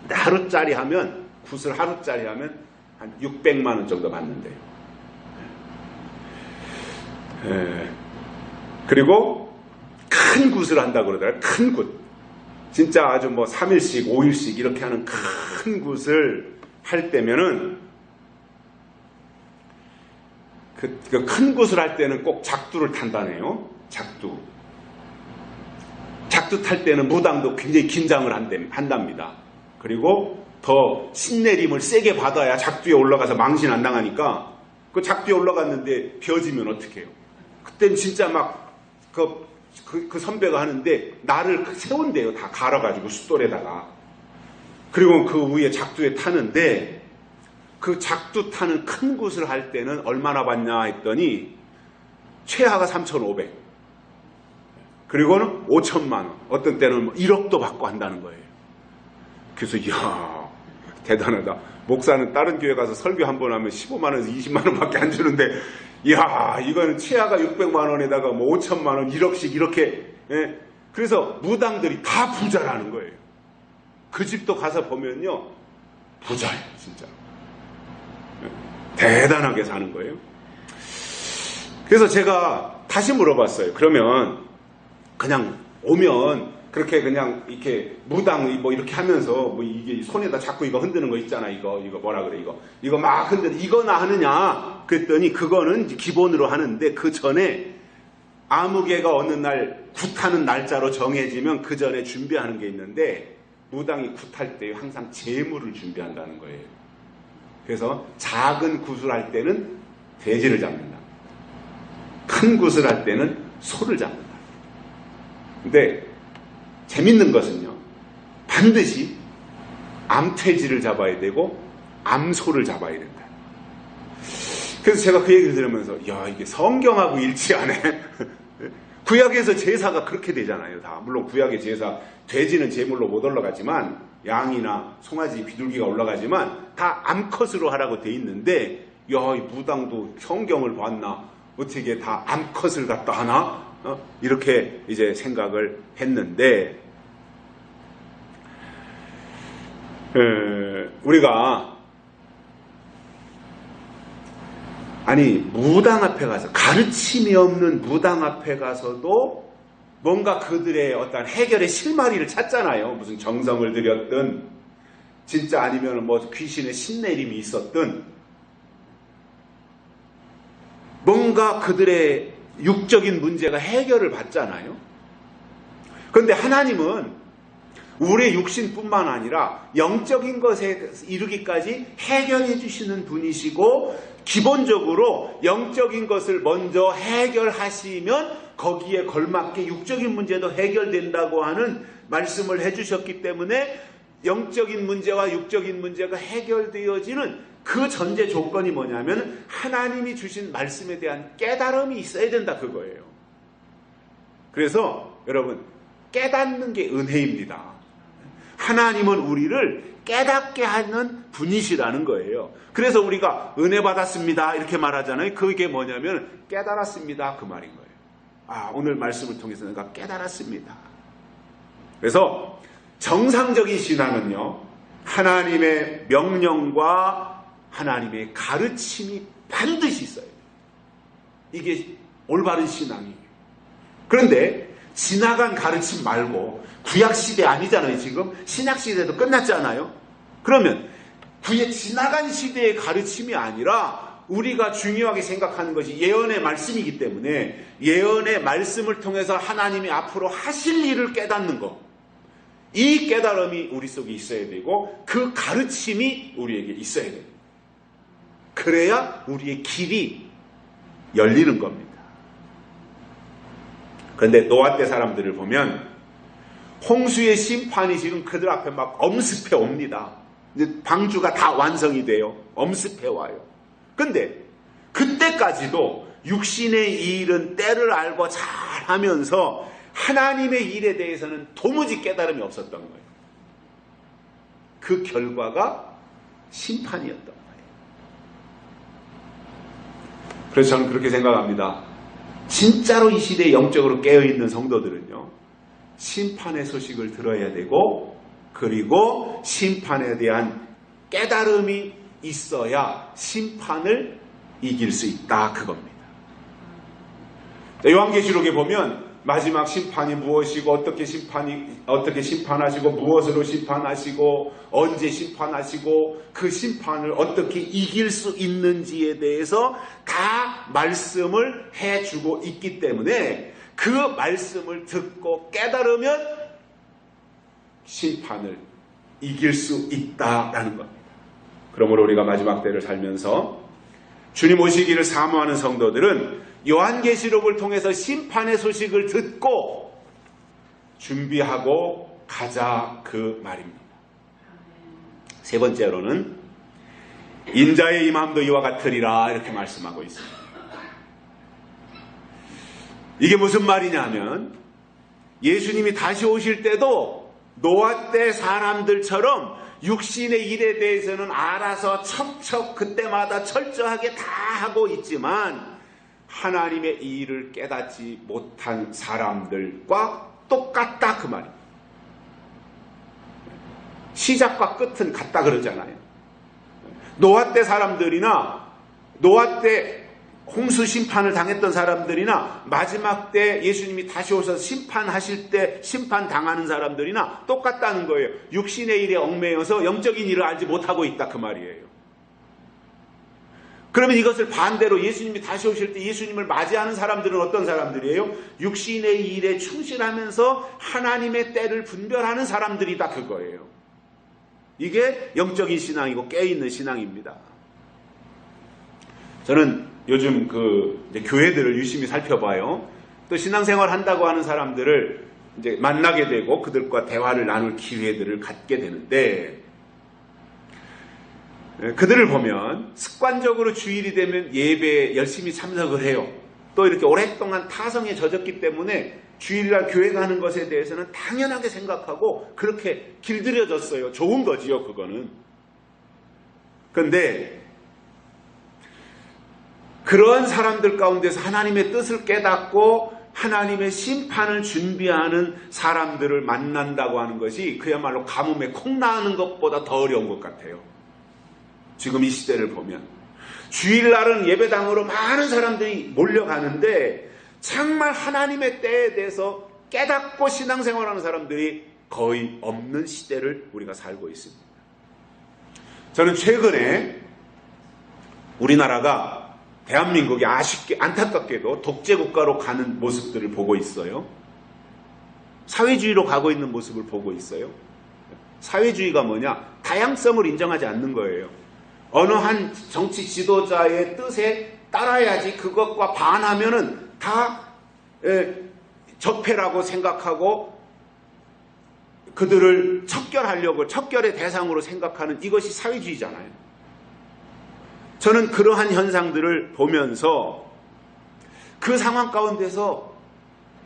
근데 하루짜리 하면, 굿을 하루짜리 하면 한 600만 원 정도 받는데요. 그리고 큰 굿을 한다고 그러더라고요. 큰 굿. 진짜 아주 뭐 3일씩, 5일씩 이렇게 하는 큰 굿을 할 때면은 그 큰 굿을 할 때는 꼭 작두를 탄다네요. 작두 탈 때는 무당도 굉장히 긴장을 한답니다. 그리고 더 신내림을 세게 받아야 작두에 올라가서 망신 안 당하니까 그 작두에 올라갔는데 벼지면 어떡해요? 그땐 진짜 막 그 선배가 하는데 나를 세운대요. 다 갈아가지고 숫돌에다가. 그리고 그 위에 작두에 타는데 그 작두 타는 큰 굿을 할 때는 얼마나 받냐 했더니 최하가 3,500. 그리고는 5천만 원. 어떤 때는 1억도 받고 한다는 거예요. 그래서 이야 대단하다. 목사는 다른 교회 가서 설교 한 번 하면 15만 원에서 20만 원밖에 안 주는데 이야 이거는 최하가 600만 원에다가 뭐 5천만 원 1억씩 이렇게 그래서 무당들이 다 부자라는 거예요. 그 집도 가서 보면요 부자예요 진짜. 대단하게 사는 거예요. 그래서 제가 다시 물어봤어요. 그러면 그냥 오면 그렇게 그냥 이렇게 무당 뭐 이렇게 하면서 뭐 이게 손에다 자꾸 이거 흔드는 거 있잖아. 이거 뭐라 그래 이거 막 흔드는 이거나 하느냐? 그랬더니 그거는 기본으로 하는데 그 전에 아무개가 어느 날 굿하는 날짜로 정해지면 그 전에 준비하는 게 있는데 무당이 굿할 때 항상 재물을 준비한다는 거예요. 그래서 작은 굿을 할 때는 돼지를 잡는다. 큰 굿을 할 때는 소를 잡는다. 근데 재밌는 것은요. 반드시 암돼지를 잡아야 되고 암소를 잡아야 된다. 그래서 제가 그 얘기를 들으면서 야 이게 성경하고 일치하네. 구약에서 제사가 그렇게 되잖아요. 다 물론 구약의 제사 돼지는 제물로 못 올라가지만 양이나 송아지 비둘기가 올라가지만 다 암컷으로 하라고 돼 있는데 야 이 무당도 성경을 봤나 어떻게 다 암컷을 갖다 하나 이렇게 이제 생각을 했는데 우리가 아니 무당 앞에 가서 가르침이 없는 무당 앞에 가서도 뭔가 그들의 어떤 해결의 실마리를 찾잖아요. 무슨 정성을 들였든 진짜 아니면 뭐 귀신의 신내림이 있었든 뭔가 그들의 육적인 문제가 해결을 받잖아요. 그런데 하나님은 우리의 육신뿐만 아니라 영적인 것에 이르기까지 해결해 주시는 분이시고 기본적으로 영적인 것을 먼저 해결하시면 거기에 걸맞게 육적인 문제도 해결된다고 하는 말씀을 해주셨기 때문에 영적인 문제와 육적인 문제가 해결되어지는 그 전제 조건이 뭐냐면 하나님이 주신 말씀에 대한 깨달음이 있어야 된다 그거예요. 그래서 여러분 깨닫는 게 은혜입니다. 하나님은 우리를 깨닫게 하는 분이시라는 거예요. 그래서 우리가 은혜 받았습니다 이렇게 말하잖아요. 그게 뭐냐면 깨달았습니다 그 말인 거예요. 아 오늘 말씀을 통해서 내가 깨달았습니다. 그래서 정상적인 신앙은요 하나님의 명령과 하나님의 가르침이 반드시 있어요. 이게 올바른 신앙이에요. 그런데 지나간 가르침 말고 구약시대 아니잖아요. 지금 신약시대도 끝났잖아요. 그러면 지나간 시대의 가르침이 아니라 우리가 중요하게 생각하는 것이 예언의 말씀이기 때문에 예언의 말씀을 통해서 하나님이 앞으로 하실 일을 깨닫는 것, 이 깨달음이 우리 속에 있어야 되고 그 가르침이 우리에게 있어야 됩니다. 그래야 우리의 길이 열리는 겁니다. 그런데 노아 때 사람들을 보면 홍수의 심판이 지금 그들 앞에 막 엄습해 옵니다. 방주가 다 완성이 돼요. 엄습해 와요. 근데 그때까지도 육신의 일은 때를 알고 잘 하면서 하나님의 일에 대해서는 도무지 깨달음이 없었던 거예요. 그 결과가 심판이었던 거예요. 그래서 저는 그렇게 생각합니다. 진짜로 이 시대에 영적으로 깨어있는 성도들은요, 심판의 소식을 들어야 되고, 그리고 심판에 대한 깨달음이 있어야 심판을 이길 수 있다, 그겁니다. 요한계시록에 보면 마지막 심판이 무엇이고 어떻게 심판하시고 무엇으로 심판하시고 언제 심판하시고 그 심판을 어떻게 이길 수 있는지에 대해서 다 말씀을 해주고 있기 때문에 그 말씀을 듣고 깨달으면 심판을 이길 수 있다라는 겁니다. 그러므로 우리가 마지막 때를 살면서 주님 오시기를 사모하는 성도들은 요한계시록을 통해서 심판의 소식을 듣고 준비하고 가자, 그 말입니다. 세 번째로는 인자의 임함도 이와 같으리라, 이렇게 말씀하고 있습니다. 이게 무슨 말이냐면 예수님이 다시 오실 때도 노아 때 사람들처럼 육신의 일에 대해서는 알아서 척척 그때마다 철저하게 다 하고 있지만 하나님의 이 일을 깨닫지 못한 사람들과 똑같다, 그 말입니다. 시작과 끝은 같다 그러잖아요. 노아 때 사람들이나 노아 때 홍수 심판을 당했던 사람들이나 마지막 때 예수님이 다시 오셔서 심판하실 때 심판당하는 사람들이나 똑같다는 거예요. 육신의 일에 얽매여서 영적인 일을 알지 못하고 있다, 그 말이에요. 그러면 이것을 반대로 예수님이 다시 오실 때 예수님을 맞이하는 사람들은 어떤 사람들이에요? 육신의 일에 충실하면서 하나님의 때를 분별하는 사람들이다, 그거예요. 이게 영적인 신앙이고 깨어있는 신앙입니다. 저는 요즘 이제 교회들을 유심히 살펴봐요. 또 신앙생활 한다고 하는 사람들을 이제 만나게 되고 그들과 대화를 나눌 기회들을 갖게 되는데, 그들을 보면 습관적으로 주일이 되면 예배에 열심히 참석을 해요. 또 이렇게 오랫동안 타성에 젖었기 때문에 주일날 교회 가는 것에 대해서는 당연하게 생각하고 그렇게 길들여졌어요. 좋은 거지요, 그거는. 그런데 그러한 사람들 가운데서 하나님의 뜻을 깨닫고 하나님의 심판을 준비하는 사람들을 만난다고 하는 것이 그야말로 가뭄에 콩 나는 것보다 더 어려운 것 같아요. 지금 이 시대를 보면 주일날은 예배당으로 많은 사람들이 몰려가는데 정말 하나님의 때에 대해서 깨닫고 신앙생활하는 사람들이 거의 없는 시대를 우리가 살고 있습니다. 저는 최근에 우리나라가 대한민국이 아쉽게 안타깝게도 독재국가로 가는 모습들을 보고 있어요. 사회주의로 가고 있는 모습을 보고 있어요. 사회주의가 뭐냐? 다양성을 인정하지 않는 거예요. 어느 한 정치 지도자의 뜻에 따라야지 그것과 반하면은 다 적폐라고 생각하고 그들을 척결의 대상으로 생각하는 이것이 사회주의잖아요. 저는 그러한 현상들을 보면서 그 상황 가운데서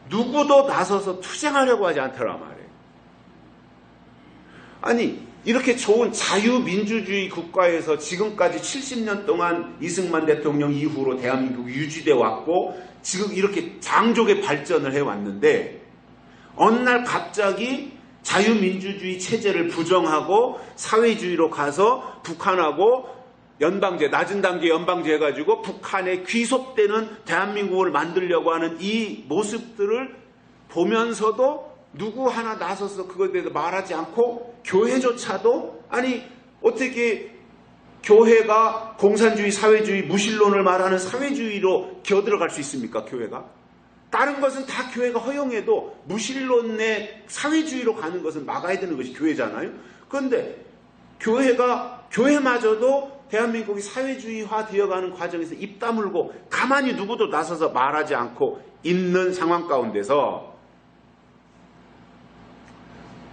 누구도 나서서 투쟁하려고 하지 않더란 말이에요. 아니, 이렇게 좋은 자유민주주의 국가에서 지금까지 70년 동안 이승만 대통령 이후로 대한민국이 유지되어 왔고 지금 이렇게 장족의 발전을 해왔는데 어느 날 갑자기 자유민주주의 체제를 부정하고 사회주의로 가서 북한하고 연방제, 낮은 단계 연방제 해가지고 북한에 귀속되는 대한민국을 만들려고 하는 이 모습들을 보면서도 누구 하나 나서서 그거에 대해서 말하지 않고 교회조차도 아니 어떻게 교회가 공산주의, 사회주의, 무신론을 말하는 사회주의로 기어들어갈 수 있습니까? 교회가? 다른 것은 다 교회가 허용해도 무신론의 사회주의로 가는 것은 막아야 되는 것이 교회잖아요. 그런데 교회마저도 대한민국이 사회주의화 되어가는 과정에서 입 다물고 가만히 누구도 나서서 말하지 않고 있는 상황 가운데서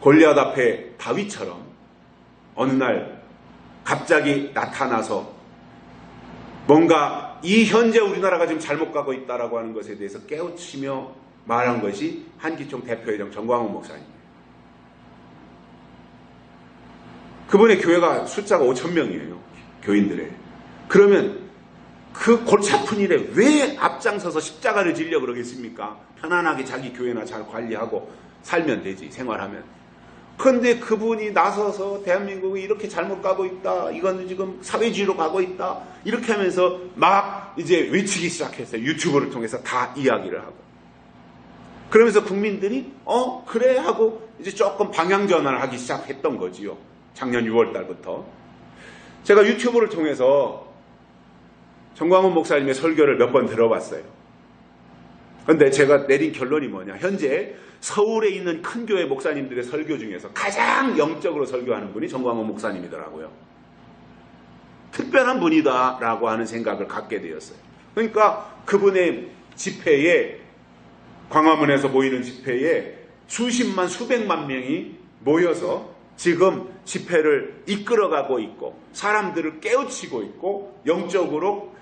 골리앗 앞에 다윗처럼 어느 날 갑자기 나타나서 뭔가 이 현재 우리나라가 지금 잘못 가고 있다라고 하는 것에 대해서 깨우치며 말한 것이 한기총 대표회장 정광훈 목사님이에요. 그분의 교회가 숫자가 5,000명이에요. 교인들의. 그러면 그 골치 아픈 일에 왜 앞장서서 십자가를 지려고 그러겠습니까? 편안하게 자기 교회나 잘 관리하고 살면 되지, 생활하면. 그런데 그분이 나서서 대한민국이 이렇게 잘못 가고 있다, 이건 지금 사회주의로 가고 있다, 이렇게 하면서 막 이제 외치기 시작했어요. 유튜브를 통해서 다 이야기를 하고. 그러면서 국민들이 그래 하고 이제 조금 방향전환을 하기 시작했던 거지요. 작년 6월 달부터. 제가 유튜브를 통해서 정광훈 목사님의 설교를 몇 번 들어봤어요. 그런데 제가 내린 결론이 뭐냐. 현재 서울에 있는 큰 교회 목사님들의 설교 중에서 가장 영적으로 설교하는 분이 정광훈 목사님이더라고요. 특별한 분이다라고 하는 생각을 갖게 되었어요. 그러니까 그분의 집회에, 광화문에서 모이는 집회에 수십만 수백만 명이 모여서 지금 집회를 이끌어가고 있고 사람들을 깨우치고 있고 영적으로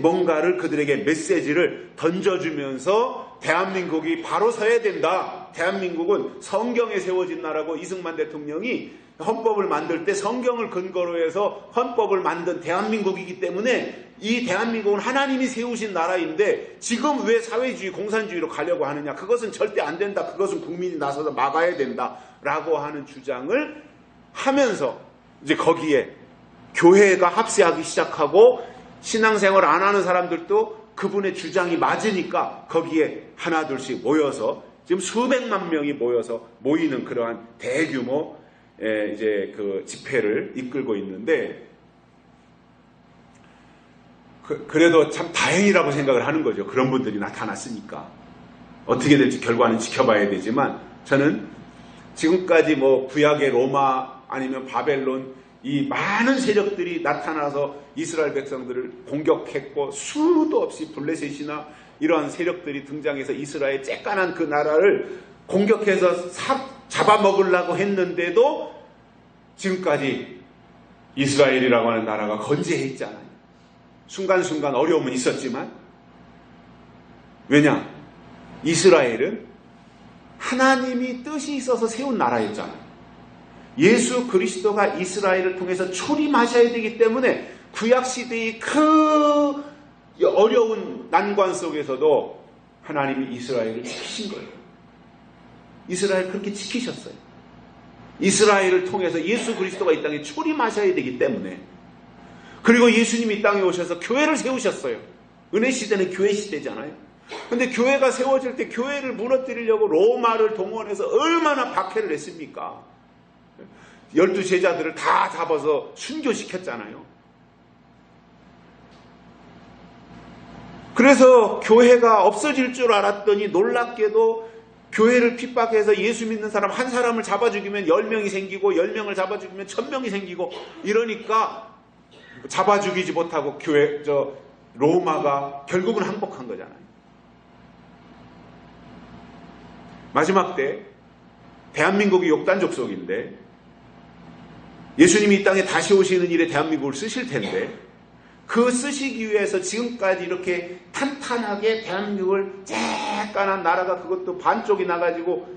뭔가를 그들에게 메시지를 던져주면서 대한민국이 바로 서야 된다. 대한민국은 성경에 세워진 나라고 이승만 대통령이 헌법을 만들 때 성경을 근거로 해서 헌법을 만든 대한민국이기 때문에 이 대한민국은 하나님이 세우신 나라인데 지금 왜 사회주의, 공산주의로 가려고 하느냐. 그것은 절대 안 된다. 그것은 국민이 나서서 막아야 된다. 라고 하는 주장을 하면서 이제 거기에 교회가 합세하기 시작하고 신앙생활 안 하는 사람들도 그분의 주장이 맞으니까 거기에 하나둘씩 모여서 지금 수백만 명이 모여서 모이는 그러한 대규모 이제 그 집회를 이끌고 있는데 그래도 참 다행이라고 생각을 하는 거죠. 그런 분들이 나타났으니까. 어떻게 될지 결과는 지켜봐야 되지만 저는 지금까지 뭐 구약의 로마 아니면 바벨론 이 많은 세력들이 나타나서 이스라엘 백성들을 공격했고 수도 없이 블레셋이나 이러한 세력들이 등장해서 이스라엘 쬐깐한 그 나라를 공격해서 잡아먹으려고 했는데도 지금까지 이스라엘이라고 하는 나라가 건재해 있잖아요. 순간순간 어려움은 있었지만 왜냐? 이스라엘은 하나님이 뜻이 있어서 세운 나라였잖아요. 예수 그리스도가 이스라엘을 통해서 초림하셔야 되기 때문에 구약시대의 그 어려운 난관 속에서도 하나님이 이스라엘을 지키신 거예요. 이스라엘 그렇게 지키셨어요. 이스라엘을 통해서 예수 그리스도가 이 땅에 초림하셔야 되기 때문에. 그리고 예수님이 이 땅에 오셔서 교회를 세우셨어요. 은혜 시대는 교회 시대잖아요. 근데 교회가 세워질 때 교회를 무너뜨리려고 로마를 동원해서 얼마나 박해를 했습니까? 12제자들을 다 잡아서 순교시켰잖아요. 그래서 교회가 없어질 줄 알았더니 놀랍게도 교회를 핍박해서 예수 믿는 사람 한 사람을 잡아 죽이면 10명이 생기고 10명을 잡아 죽이면 1000명이 생기고 이러니까 잡아 죽이지 못하고 로마가 결국은 항복한 거잖아요. 마지막 때 대한민국이 욕단족 속인데 예수님이 이 땅에 다시 오시는 일에 대한민국을 쓰실 텐데 그 쓰시기 위해서 지금까지 이렇게 탄탄하게 대한민국을 쬐깐한 나라가 그것도 반쪽이 나가지고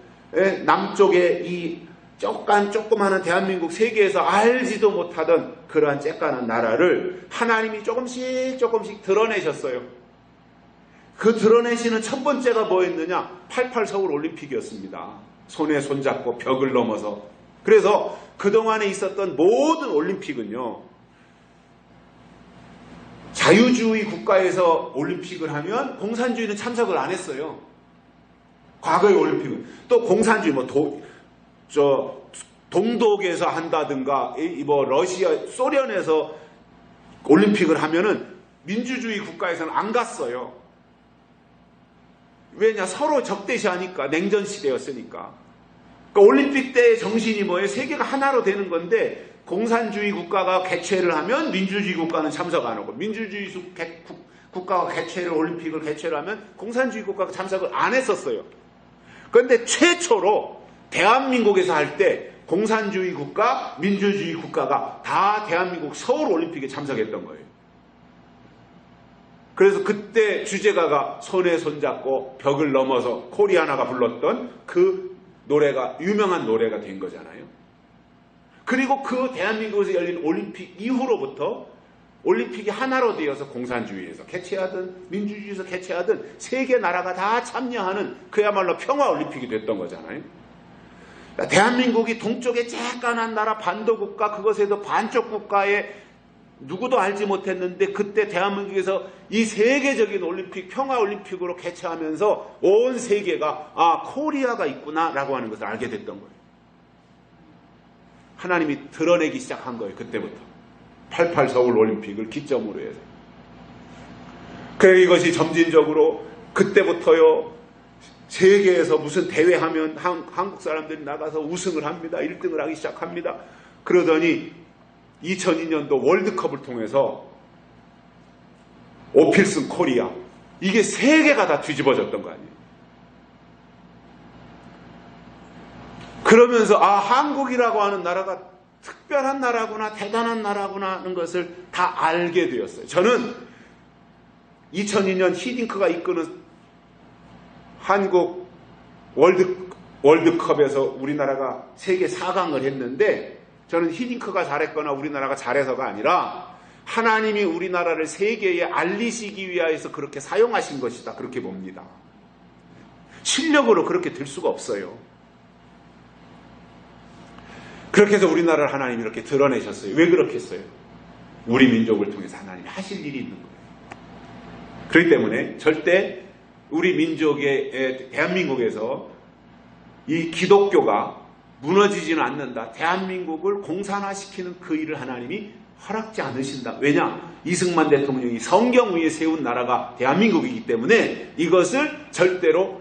남쪽에 이 조그마한 대한민국 세계에서 알지도 못하던 그러한 쬐깐한 나라를 하나님이 조금씩 드러내셨어요. 그 드러내시는 첫 번째가 뭐였느냐? 88 서울 올림픽이었습니다. 손에 손잡고 벽을 넘어서. 그래서 그동안에 있었던 모든 올림픽은요. 자유주의 국가에서 올림픽을 하면 공산주의는 참석을 안 했어요. 과거의 올림픽은. 또 공산주의 동독에서 한다든가 러시아, 소련에서 올림픽을 하면은 민주주의 국가에서는 안 갔어요. 왜냐? 서로 적대시하니까. 냉전시대였으니까. 그러니까 올림픽 때의 정신이 뭐예요? 세계가 하나로 되는 건데 공산주의 국가가 개최를 하면 민주주의 국가는 참석 안 하고 민주주의 국가가 올림픽을 개최를 하면 공산주의 국가가 참석을 안 했었어요. 그런데 최초로 대한민국에서 할 때 공산주의 국가, 민주주의 국가가 다 대한민국 서울 올림픽에 참석했던 거예요. 그래서 그때 주제가가 손에 손잡고 벽을 넘어서 코리아나가 불렀던 그 노래가 유명한 노래가 된 거잖아요. 그리고 그 대한민국에서 열린 올림픽 이후로부터 올림픽이 하나로 되어서 공산주의에서 개최하든 민주주의에서 개최하든 세계 나라가 다 참여하는 그야말로 평화올림픽이 됐던 거잖아요. 대한민국이 동쪽에 쬐깐한 나라 반도국가, 그것에도 반쪽 국가에 누구도 알지 못했는데 그때 대한민국에서 이 세계적인 올림픽, 평화올림픽으로 개최하면서 온 세계가 코리아가 있구나라고 하는 것을 알게 됐던 거예요. 하나님이 드러내기 시작한 거예요. 그때부터 88 서울올림픽을 기점으로 해서. 그래서 이것이 점진적으로 그때부터요, 세계에서 무슨 대회하면 한국 사람들이 나가서 우승을 합니다. 1등을 하기 시작합니다. 그러더니 2002년도 월드컵을 통해서 오필슨 코리아, 이게 세계가 다 뒤집어졌던 거 아니에요. 그러면서 한국이라고 하는 나라가 특별한 나라구나, 대단한 나라구나 하는 것을 다 알게 되었어요. 저는 2002년 히딩크가 이끄는 한국 월드컵에서 우리나라가 세계 4강을 했는데, 저는 히딩크가 잘했거나 우리나라가 잘해서가 아니라 하나님이 우리나라를 세계에 알리시기 위하여서 그렇게 사용하신 것이다, 그렇게 봅니다. 실력으로 그렇게 될 수가 없어요. 그렇게 해서 우리나라를 하나님이 이렇게 드러내셨어요. 왜 그렇게 했어요? 우리 민족을 통해서 하나님이 하실 일이 있는 거예요. 그렇기 때문에 절대 우리 민족의 대한민국에서 이 기독교가 무너지지는 않는다, 대한민국을 공산화시키는 그 일을 하나님이 허락지 않으신다. 왜냐? 이승만 대통령이 성경 위에 세운 나라가 대한민국이기 때문에 이것을 절대로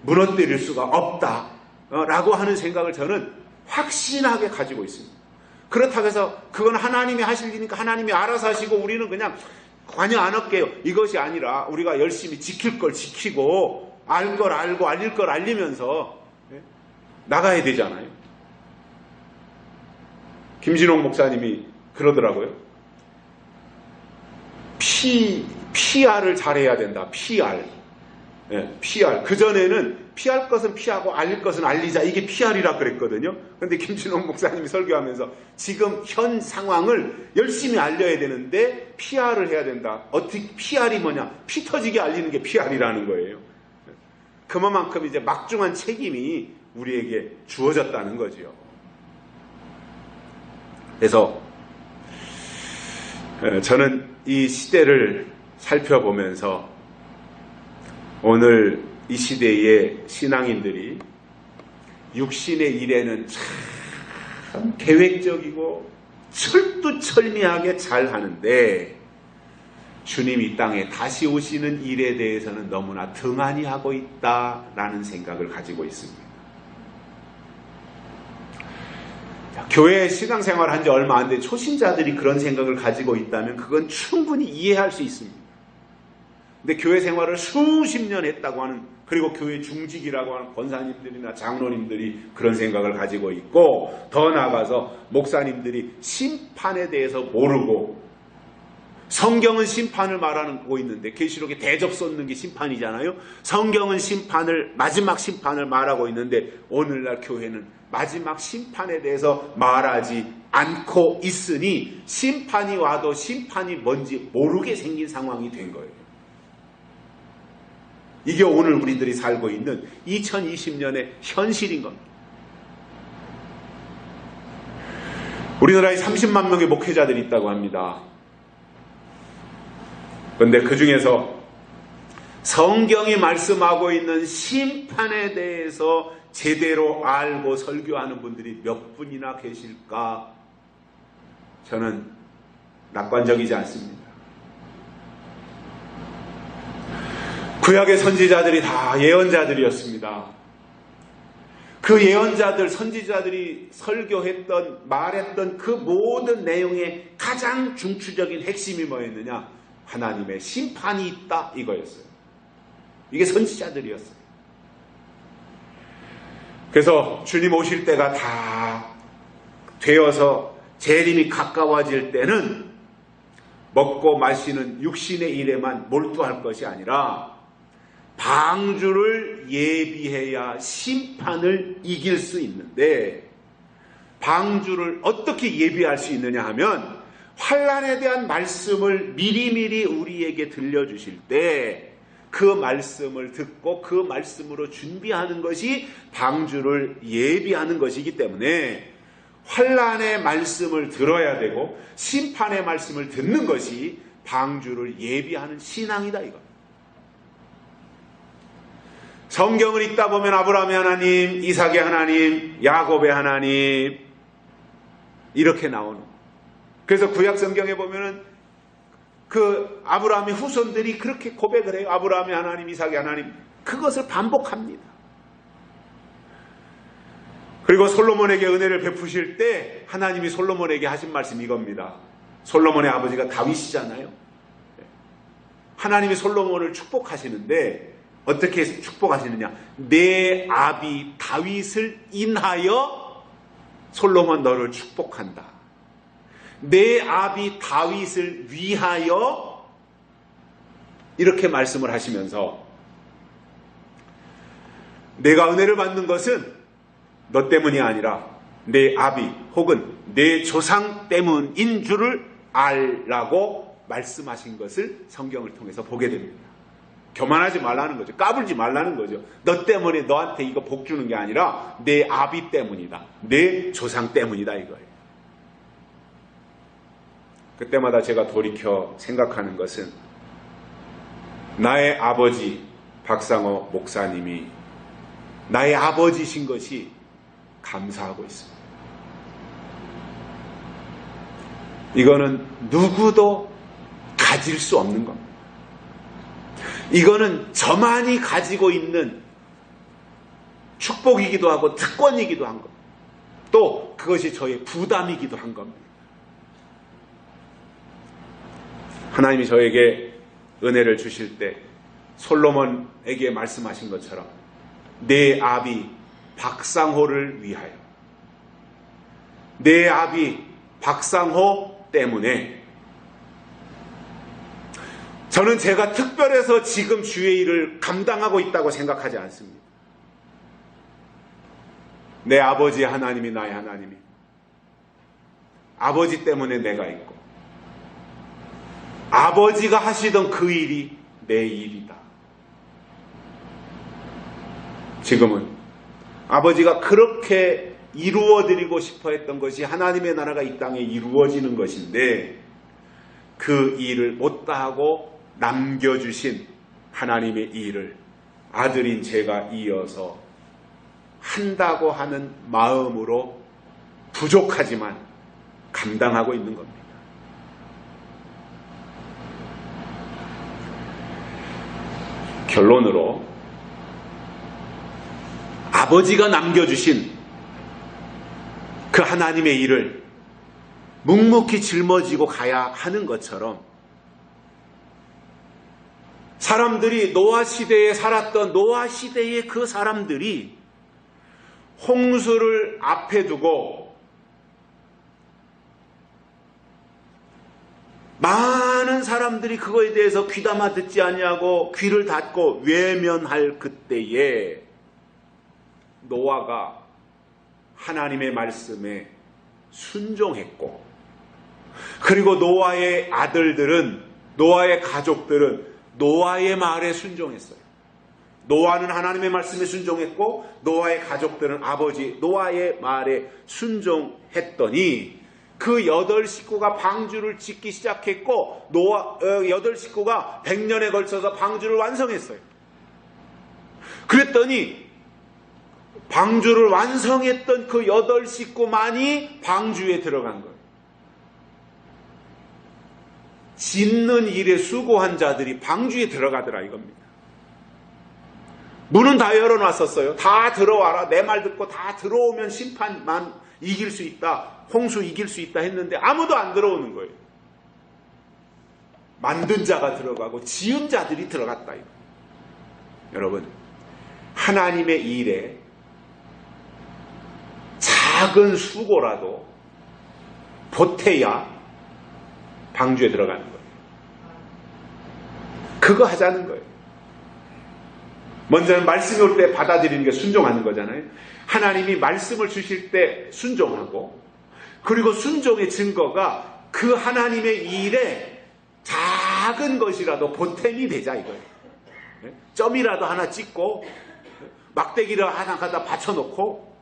무너뜨릴 수가 없다라고 하는 생각을 저는 확신하게 가지고 있습니다. 그렇다고 해서 그건 하나님이 하실 일이니까 하나님이 알아서 하시고 우리는 그냥 관여 안 할게요, 이것이 아니라 우리가 열심히 지킬 걸 지키고 알 걸 알고 알릴 걸 알리면서 나가야 되잖아요. 김진홍 목사님이 그러더라고요. PR을 잘해야 된다. PR. PR. 그전에는 피할 것은 피하고 알릴 것은 알리자, 이게 PR이라 그랬거든요. 그런데 김진홍 목사님이 설교하면서 지금 현 상황을 열심히 알려야 되는데 PR을 해야 된다. 어떻게 PR이 뭐냐? 피 터지게 알리는 게 PR이라는 거예요. 그만큼 이제 막중한 책임이 우리에게 주어졌다는 거죠. 그래서 저는 이 시대를 살펴보면서 오늘 이 시대의 신앙인들이 육신의 일에는 참 계획적이고 철두철미하게 잘 하는데 주님이 이 땅에 다시 오시는 일에 대해서는 너무나 등한히 하고 있다라는 생각을 가지고 있습니다. 교회 신앙생활을 한 지 얼마 안 된 초신자들이 그런 생각을 가지고 있다면 그건 충분히 이해할 수 있습니다. 근데 교회 생활을 수십 년 했다고 하는, 그리고 교회 중직이라고 하는 권사님들이나 장로님들이 그런 생각을 가지고 있고, 더 나아가서 목사님들이 심판에 대해서 모르고, 성경은 심판을 말하고 있는데 계시록에 대접 쏟는 게 심판이잖아요. 성경은 심판을, 마지막 심판을 말하고 있는데 오늘날 교회는 마지막 심판에 대해서 말하지 않고 있으니 심판이 와도 심판이 뭔지 모르게 생긴 상황이 된 거예요. 이게 오늘 우리들이 살고 있는 2020년의 현실인 겁니다. 우리나라에 30만 명의 목회자들이 있다고 합니다. 그런데 그 중에서 성경이 말씀하고 있는 심판에 대해서 제대로 알고 설교하는 분들이 몇 분이나 계실까? 저는 낙관적이지 않습니다. 구약의 선지자들이 다 예언자들이었습니다. 그 예언자들, 선지자들이 설교했던, 말했던 그 모든 내용의 가장 중추적인 핵심이 뭐였느냐? 하나님의 심판이 있다, 이거였어요. 이게 선지자들이었어요. 그래서 주님 오실 때가 다 되어서 재림이 가까워질 때는 먹고 마시는 육신의 일에만 몰두할 것이 아니라 방주를 예비해야 심판을 이길 수 있는데, 방주를 어떻게 예비할 수 있느냐 하면 환난에 대한 말씀을 미리미리 우리에게 들려주실 때 그 말씀을 듣고 그 말씀으로 준비하는 것이 방주를 예비하는 것이기 때문에 환난의 말씀을 들어야 되고 심판의 말씀을 듣는 것이 방주를 예비하는 신앙이다 이거. 성경을 읽다 보면 아브라함의 하나님, 이삭의 하나님, 야곱의 하나님 이렇게 나오는. 그래서 구약 성경에 보면은 그 아브라함의 후손들이 그렇게 고백을 해요. 아브라함의 하나님, 이삭의 하나님. 그것을 반복합니다. 그리고 솔로몬에게 은혜를 베푸실 때 하나님이 솔로몬에게 하신 말씀이 이겁니다. 솔로몬의 아버지가 다윗이잖아요. 하나님이 솔로몬을 축복하시는데 어떻게 축복하시느냐? 내 아비 다윗을 인하여 솔로몬 너를 축복한다. 내 아비 다윗을 위하여 이렇게 말씀을 하시면서 내가 은혜를 받는 것은 너 때문이 아니라 내 아비 혹은 내 조상 때문인 줄을 알라고 말씀하신 것을 성경을 통해서 보게 됩니다. 교만하지 말라는 거죠. 까불지 말라는 거죠. 너 때문에 너한테 이거 복 주는 게 아니라 내 아비 때문이다. 내 조상 때문이다 이거예요. 그때마다 제가 돌이켜 생각하는 것은 나의 아버지 박상호 목사님이 나의 아버지신 것이 감사하고 있습니다. 이거는 누구도 가질 수 없는 겁니다. 이거는 저만이 가지고 있는 축복이기도 하고 특권이기도 한 겁니다. 또 그것이 저의 부담이기도 한 겁니다. 하나님이 저에게 은혜를 주실 때 솔로몬에게 말씀하신 것처럼 내 아비 박상호를 위하여, 내 아비 박상호 때문에 저는 제가 특별해서 지금 주의 일을 감당하고 있다고 생각하지 않습니다. 내 아버지 하나님이 나의 하나님이, 아버지 때문에 내가 있고 아버지가 하시던 그 일이 내 일이다. 지금은 아버지가 그렇게 이루어드리고 싶어 했던 것이 하나님의 나라가 이 땅에 이루어지는 것인데 그 일을 못다하고 남겨주신 하나님의 일을 아들인 제가 이어서 한다고 하는 마음으로 부족하지만 감당하고 있는 겁니다. 결론으로 아버지가 남겨주신 그 하나님의 일을 묵묵히 짊어지고 가야 하는 것처럼 사람들이 노아 시대에 살았던 노아 시대의 그 사람들이 홍수를 앞에 두고 많은 사람들이 그거에 대해서 귀담아 듣지 아니하고 귀를 닫고 외면할 그때에 노아가 하나님의 말씀에 순종했고, 그리고 노아의 아들들은, 노아의 가족들은 노아의 말에 순종했어요. 노아는 하나님의 말씀에 순종했고 노아의 가족들은 아버지 노아의 말에 순종했더니 그 8식구가 방주를 짓기 시작했고 노아 8식구가 100년에 걸쳐서 방주를 완성했어요. 그랬더니 방주를 완성했던 그 8식구만이 방주에 들어간 거예요. 짓는 일에 수고한 자들이 방주에 들어가더라 이겁니다. 문은 다 열어놨었어요. 다 들어와라. 내 말 듣고 다 들어오면 심판만 이길 수 있다. 홍수 이길 수 있다 했는데 아무도 안 들어오는 거예요. 만든 자가 들어가고 지은 자들이 들어갔다. 이거. 여러분, 하나님의 일에 작은 수고라도 보태야 방주에 들어가는 거예요. 그거 하자는 거예요. 먼저는 말씀이 올 때 받아들이는 게 순종하는 거잖아요. 하나님이 말씀을 주실 때 순종하고, 그리고 순종의 증거가 그 하나님의 일에 작은 것이라도 보탬이 되자 이거예요. 점이라도 하나 찍고 막대기를 하나 갖다 받쳐놓고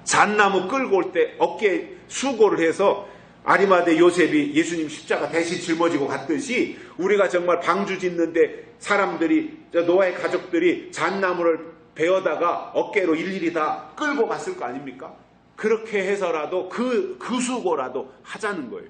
잣나무 끌고 올 때 어깨에 수고를 해서 아리마대 요셉이 예수님 십자가 대신 짊어지고 갔듯이 우리가 정말 방주 짓는데 사람들이, 노아의 가족들이 잣나무를 베어다가 어깨로 일일이 다 끌고 갔을 거 아닙니까? 그렇게 해서라도 그 수고라도 하자는 거예요.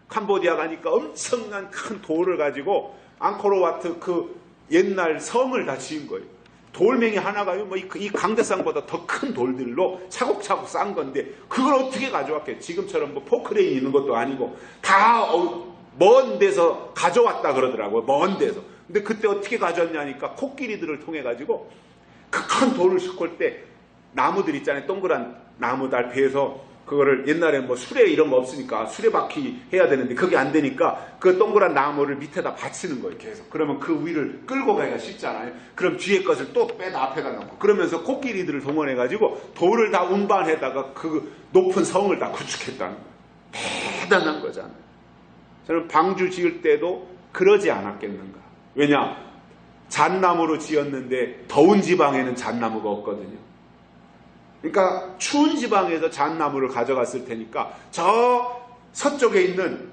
캄보디아 가니까 엄청난 큰 돌을 가지고 앙코르와트 그 옛날 성을 다 지은 거예요. 돌멩이 하나가요, 뭐 이 강대상보다 더 큰 돌들로 차곡차곡 쌓은 건데 그걸 어떻게 가져왔겠어요? 지금처럼 뭐 포크레인 있는 것도 아니고 다 먼 데서 가져왔다 그러더라고요. 먼 데서. 근데 그때 어떻게 가져왔냐니까 코끼리들을 통해 가지고 그 큰 돌을 싣고 올 때 나무들 있잖아요. 동그란 나무달 배에서 그거를 옛날에 뭐 수레 이런 거 없으니까 수레바퀴 해야 되는데 그게 안 되니까 그 동그란 나무를 밑에다 받치는 거예요. 계속. 그러면 그 위를 끌고 가기가 쉽잖아요. 그럼 뒤에 것을 또 빼다 앞에다 놓고 그러면서 코끼리들을 동원해가지고 돌을 다 운반해다가 그 높은 성을 다 구축했다는 거예요. 대단한 거잖아요. 저는 방주 지을 때도 그러지 않았겠는가. 왜냐? 잣나무로 지었는데 더운 지방에는 잣나무가 없거든요. 그러니까 추운 지방에서 잣나무를 가져갔을 테니까 저 서쪽에 있는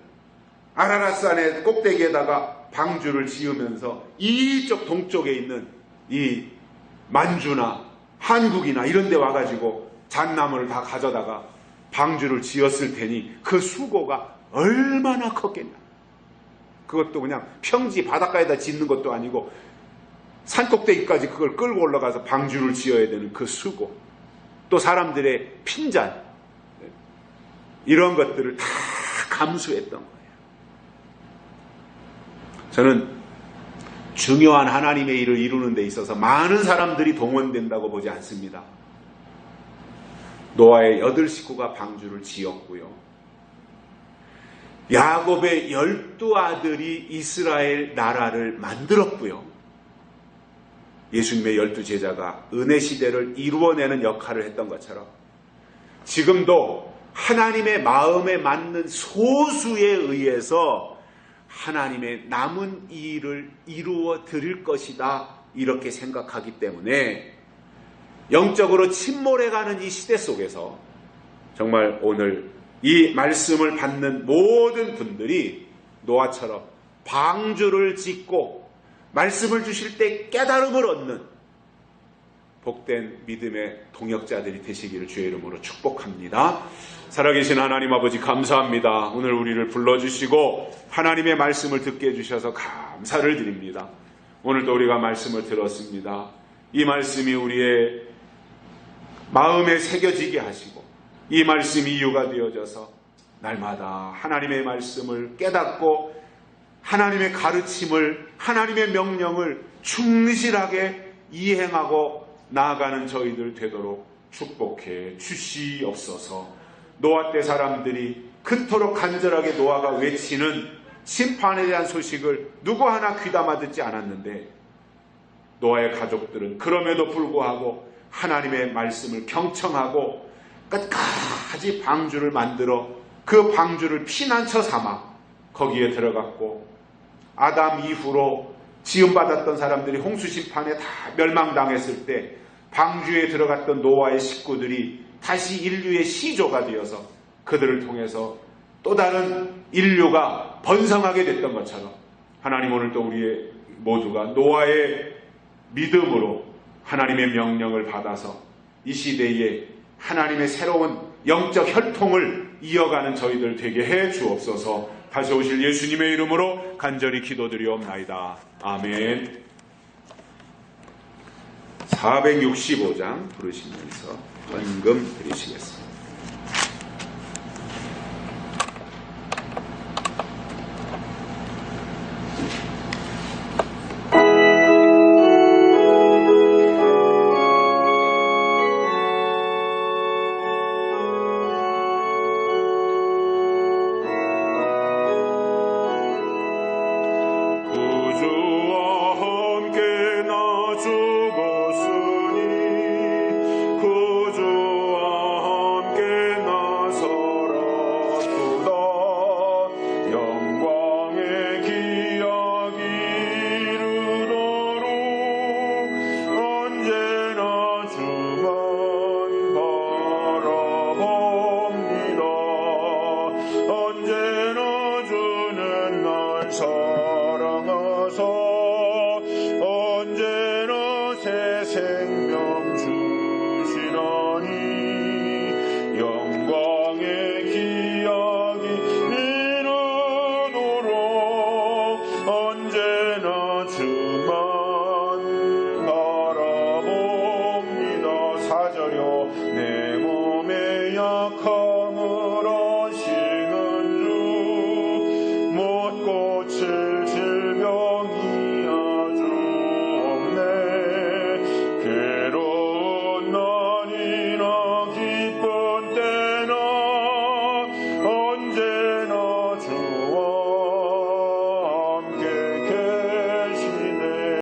아라라산의 꼭대기에다가 방주를 지으면서 이쪽 동쪽에 있는 이 만주나 한국이나 이런 데 와가지고 잣나무를 다 가져다가 방주를 지었을 테니 그 수고가 얼마나 컸겠냐. 그것도 그냥 평지 바닷가에다 짓는 것도 아니고 산꼭대기까지 그걸 끌고 올라가서 방주를 지어야 되는 그 수고, 또 사람들의 핀잔, 이런 것들을 다 감수했던 거예요. 저는 중요한 하나님의 일을 이루는 데 있어서 많은 사람들이 동원된다고 보지 않습니다. 노아의 8식구가 방주를 지었고요. 야곱의 12아들이 이스라엘 나라를 만들었고요. 예수님의 12제자가 은혜 시대를 이루어내는 역할을 했던 것처럼 지금도 하나님의 마음에 맞는 소수에 의해서 하나님의 남은 일을 이루어 드릴 것이다, 이렇게 생각하기 때문에 영적으로 침몰해가는 이 시대 속에서 정말 오늘 이 말씀을 받는 모든 분들이 노아처럼 방주를 짓고 말씀을 주실 때 깨달음을 얻는 복된 믿음의 동역자들이 되시기를 주의 이름으로 축복합니다. 살아계신 하나님 아버지 감사합니다. 오늘 우리를 불러주시고 하나님의 말씀을 듣게 해주셔서 감사를 드립니다. 오늘도 우리가 말씀을 들었습니다. 이 말씀이 우리의 마음에 새겨지게 하시고 이 말씀이 이유가 되어져서 날마다 하나님의 말씀을 깨닫고 하나님의 가르침을, 하나님의 명령을 충실하게 이행하고 나아가는 저희들 되도록 축복해 주시옵소서. 노아 때 사람들이 그토록 간절하게 노아가 외치는 심판에 대한 소식을 누구 하나 귀담아 듣지 않았는데 노아의 가족들은 그럼에도 불구하고 하나님의 말씀을 경청하고 끝까지 방주를 만들어 그 방주를 피난처 삼아 거기에 들어갔고, 아담 이후로 지음받았던 사람들이 홍수심판에 다 멸망당했을 때 방주에 들어갔던 노아의 식구들이 다시 인류의 시조가 되어서 그들을 통해서 또 다른 인류가 번성하게 됐던 것처럼 하나님 오늘도 우리의 모두가 노아의 믿음으로 하나님의 명령을 받아서 이 시대에 하나님의 새로운 영적 혈통을 이어가는 저희들 되게 해 주옵소서. 다시 오실 예수님의 이름으로 간절히 기도드리옵나이다. 아멘. 465장 부르시면서 헌금 드리시겠습니다. 구주 나를 사랑하사 언제나 새 생명 주시나니 영광의 기약이 이르도록 언제나 주만 바라봅니다. 4절여 내 몸의 약함을 아시는 주 못 고칠